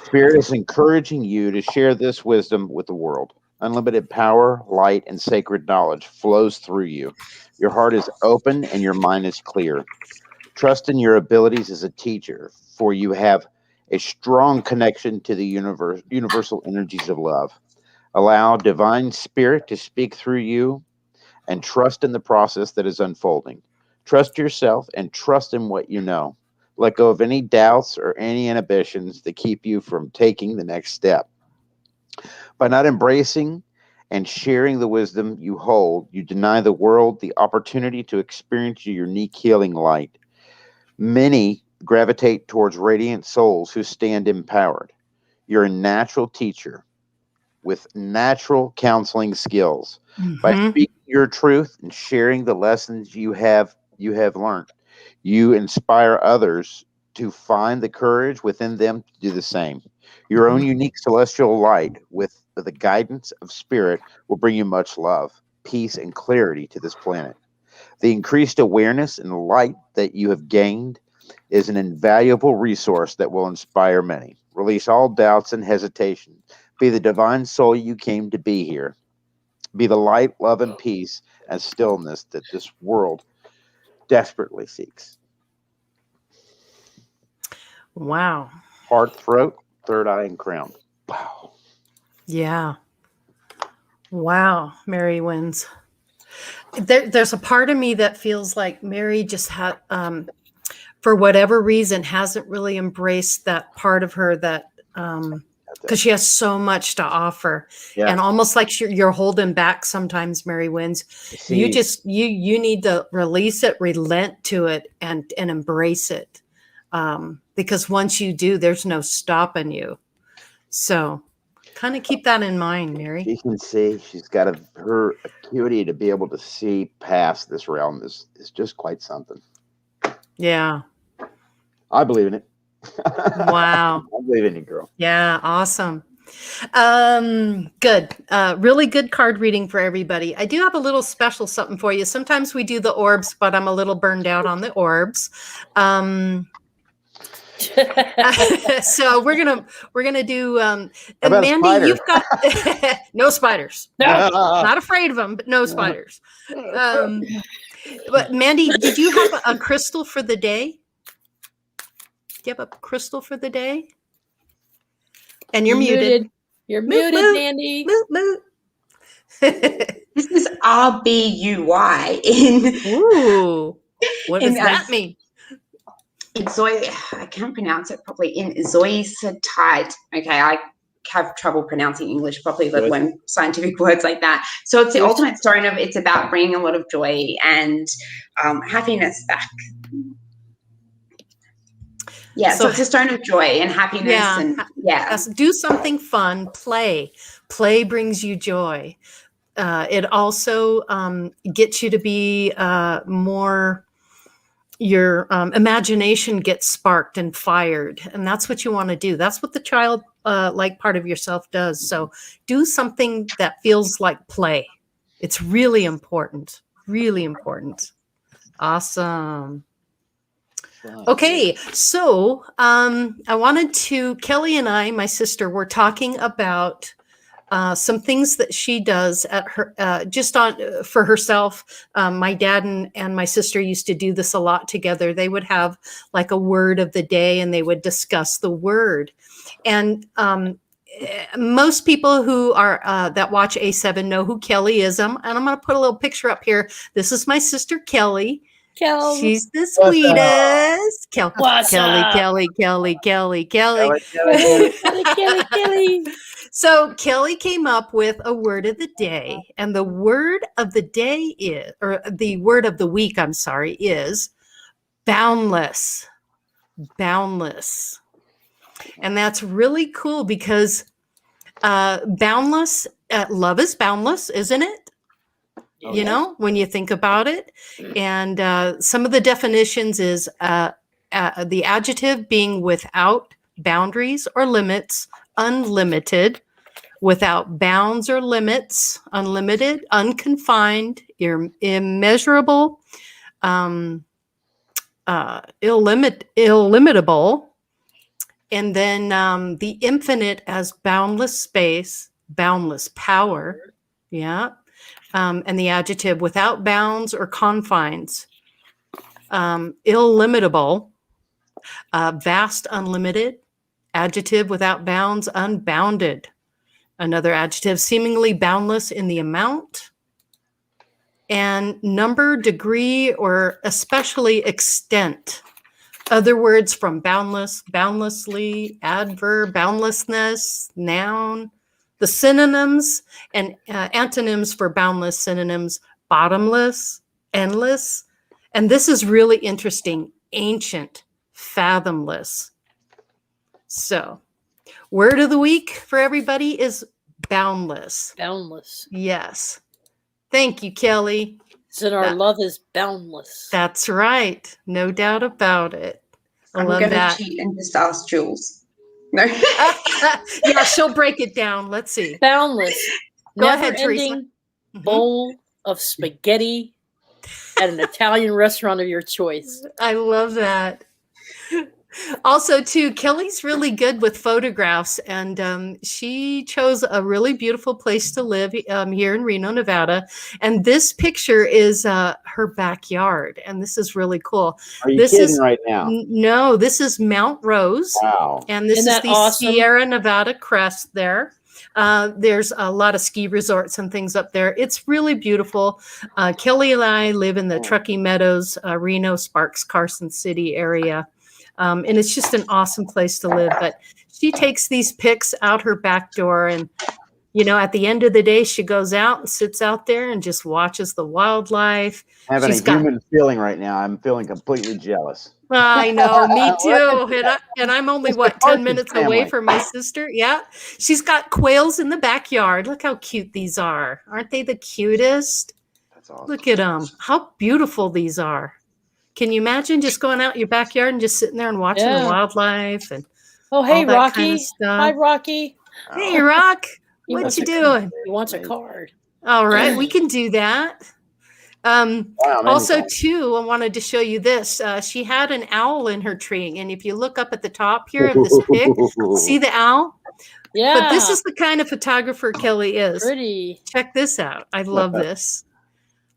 Spirit is encouraging you to share this wisdom with the world. Unlimited power, light, and sacred knowledge flows through you. Your heart is open and your mind is clear. Trust in your abilities as a teacher, for you have a strong connection to the universal energies of love. Allow divine spirit to speak through you and trust in the process that is unfolding. Trust yourself and trust in what you know. Let go of any doubts or any inhibitions that keep you from taking the next step. By not embracing and sharing the wisdom you hold, you deny the world the opportunity to experience your unique healing light. Many gravitate towards radiant souls who stand empowered. You're a natural teacher with natural counseling skills. Mm-hmm. By speaking your truth and sharing the lessons you have learned, you inspire others to find the courage within them to do the same. Your own unique celestial light with the guidance of spirit will bring you much love, peace, and clarity to this planet. The increased awareness and light that you have gained is an invaluable resource that will inspire many. Release all doubts and hesitation. Be the divine soul you came to be here. Be the light, love, and peace and stillness that this world desperately seeks. Wow. Heart, throat, third eye, and crown. Wow. Yeah. Wow. Mary wins. There's a part of me that feels like Mary just had, for whatever reason, hasn't really embraced that part of her that, because she has so much to offer, and almost like you're holding back sometimes. Mary wins. You just you need to release it, relent to it, and embrace it, because once you do, there's no stopping you. So, kind of keep that in mind, Mary. She can see. She's got her acuity to be able to see past this realm is just quite something. Yeah. I believe in it. Wow. I believe in you, girl. Yeah, awesome. Good. Really good card reading for everybody. I do have a little special something for you. Sometimes we do the orbs, but I'm a little burned out on the orbs. So we're gonna do and Mandy, you've got no spiders. No, not afraid of them, but no spiders. But Mandy, did you have a crystal for the day? Do you have a crystal for the day? And you're muted. You're Moot, muted, moot. Mandy. Moot, moot. This is RBUY in. Ooh, what does that mean? I can't pronounce it properly. In Zoisite. Okay, I have trouble pronouncing English properly, let alone scientific words like that. So it's the ultimate stone of, it's about bringing a lot of joy and happiness back. Yeah, so it's a stone of joy and happiness. Yeah, and do something fun. Play brings you joy. It also gets you to be more. Your imagination gets sparked and fired, and that's what you want to do. That's what the child like part of yourself does. So do something that feels like play. It's really important. Really important. Awesome. Okay, so I wanted to, Kelly and I, my sister, were talking about some things that she does at her, just on for herself. My dad and my sister used to do this a lot together. They would have like a word of the day, and they would discuss the word. And most people who are that watch A7 know who Kelly is. And I'm going to put a little picture up here. This is my sister Kelly. Kel. She's the sweetest. What's Kelly, up? Kelly. Kelly. So Kelly came up with a word of the day, and the word of the day is, or the word of the week, I'm sorry, is boundless. Boundless. And that's really cool because boundless, love is boundless, isn't it? You know, when you think about it. And some of the definitions is the adjective being without boundaries or limits, unlimited, without bounds or limits, unlimited, unconfined, immeasurable, illimitable, and then the infinite as boundless space, boundless power, yeah. And the adjective without bounds or confines, illimitable, vast, unlimited, adjective without bounds, unbounded, another adjective seemingly boundless in the amount, and number, degree, or especially extent. Other words from boundless, boundlessly, adverb, boundlessness, noun. The synonyms and antonyms for boundless synonyms, bottomless, endless. And this is really interesting, ancient, fathomless. So, word of the week for everybody is boundless. Boundless. Yes. Thank you, Kelly. So our love is boundless. That's right. No doubt about it. I'm going to cheat and just ask Jules. No. Yeah, she'll break it down. Let's see. Boundless. Go ahead, Theresa. Mm-hmm. Bowl of spaghetti at an Italian restaurant of your choice. I love that. Also, too, Kelly's really good with photographs, and she chose a really beautiful place to live here in Reno, Nevada. And this picture is her backyard, and this is really cool. Are you kidding right now? No, this is Mount Rose. Wow. And this is the awesome Sierra Nevada crest there. There's a lot of ski resorts and things up there. It's really beautiful. Kelly and I live in the Truckee Meadows, Reno, Sparks, Carson City area. And it's just an awesome place to live. But she takes these pics out her back door, and, you know, at the end of the day, she goes out and sits out there and just watches the wildlife. Having a human feeling right now. I'm feeling completely jealous. I know, me too. And I'm only, 10 minutes away from my sister? Yeah. She's got quails in the backyard. Look how cute these are. Aren't they the cutest? That's awesome. Look at them. How beautiful these are. Can you imagine just going out in your backyard and just sitting there and watching the wildlife and hey, all that Rocky. Kind of stuff? Hi, Rocky. Hey, Rock. What you doing? He wants a card. All right, we can do that. Also, too, I wanted to show you this. She had an owl in her tree, and if you look up at the top here of this pic, see the owl? Yeah. But this is the kind of photographer Kelly is. Pretty. Check this out. I love this.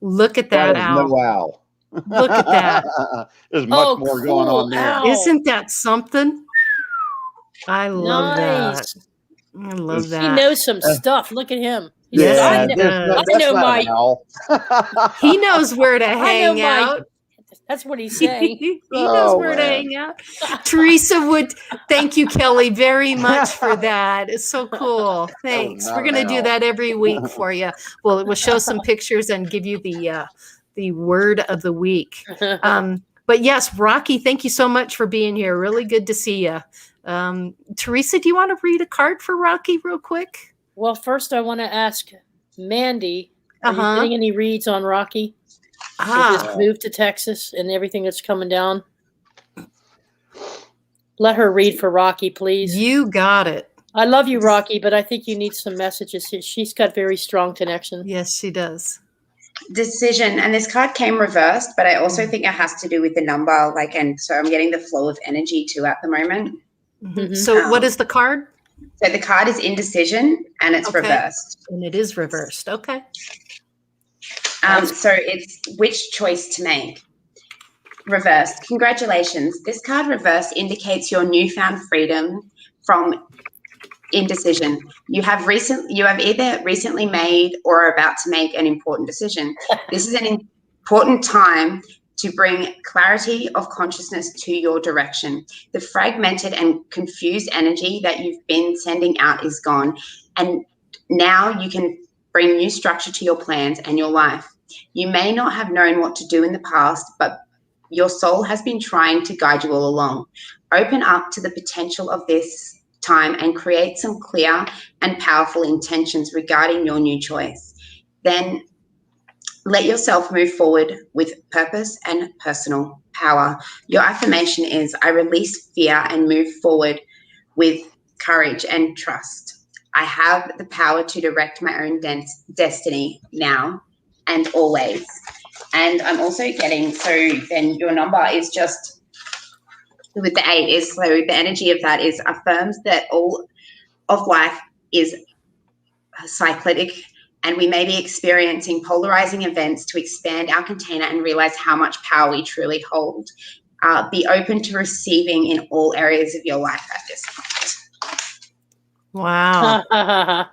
Look at that owl. No owl. Look at that. There's much more going on there. Owl. Isn't that something? I love that. I love that. He knows some stuff. Look at him. Yeah, I know my owl. He knows where to hang out. That's what he's saying. He knows where to hang out. Theresa would thank you, Kelly, very much for that. It's so cool. Thanks. We're gonna do that every week for you. We'll show some pictures and give you the word of the week. But yes, Rocky, thank you so much for being here. Really good to see you. Theresa, do you want to read a card for Rocky real quick? Well, first I want to ask Mandy, are you getting any reads on Rocky? Just moved to Texas and everything that's coming down. Let her read for Rocky, please. You got it. I love you, Rocky, but I think you need some messages. She's got very strong connection. Yes, she does. decision, and this card came reversed, but I also think it has to do with the number, and so I'm getting the flow of energy too at the moment. Mhm. So what is the card? So the card is indecision, and it's Okay. reversed. And it is reversed. Okay. So it's which choice to make. Reversed. Congratulations. This card reversed indicates your newfound freedom from indecision. You have either recently made or are about to make an important decision. This is an important time to bring clarity of consciousness to your direction. The fragmented and confused energy that you've been sending out is gone, and now you can bring new structure to your plans and your life. You may not have known what to do in the past, but your soul has been trying to guide you all along. Open up to the potential of this time and create some clear and powerful intentions regarding your new choice. Then let yourself move forward with purpose and personal power. Your affirmation is, I release fear and move forward with courage and trust. I have the power to direct my own destiny now and always. And I'm also getting, so then your number is just, with the 8 is, so the energy of that is affirms that all of life is cyclic, and we may be experiencing polarizing events to expand our container and realize how much power we truly hold. Be open to receiving in all areas of your life at this point. Wow.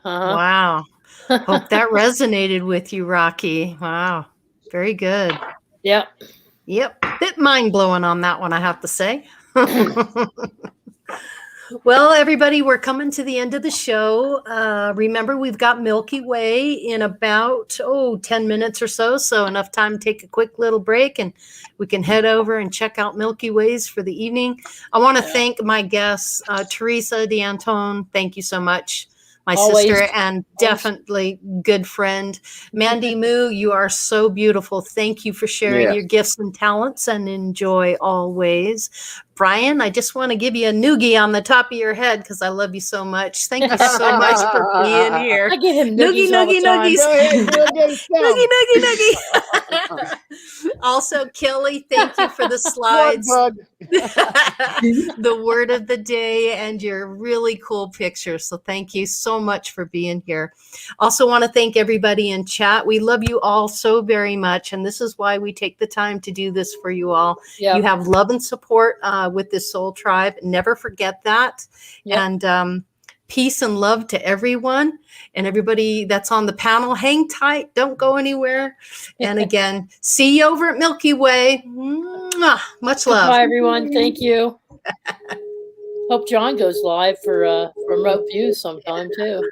Wow. Hope that resonated with you, Rocky. Wow. Very good. Yep. Yep. Bit mind-blowing on that one, I have to say. Well, everybody, we're coming to the end of the show. Remember, we've got Milky Way in about, 10 minutes or so. So enough time to take a quick little break and we can head over and check out Milky Ways for the evening. I want to thank my guests, Theresa D'Antone. Thank you so much. My sister and definitely good friend. Mandy Moo, you are so beautiful. Thank you for sharing your gifts and talents, and enjoy always. Brian, I just want to give you a noogie on the top of your head because I love you so much. Thank you so much for being here. I give him noogies all the time. Noogie, noogie, noogie. Also, Kelly, thank you for the slides, the word of the day, and your really cool picture. So thank you so much for being here. Also want to thank everybody in chat. We love you all so very much. And this is why we take the time to do this for you all. Yep. You have love and support with this soul tribe. Never forget that. Yep. And peace and love to everyone. And everybody that's on the panel, hang tight. Don't go anywhere. And again, see you over at Milky Way. Mwah. Much love. Bye, everyone. Thank you. Hope John goes live for remote view sometime, too.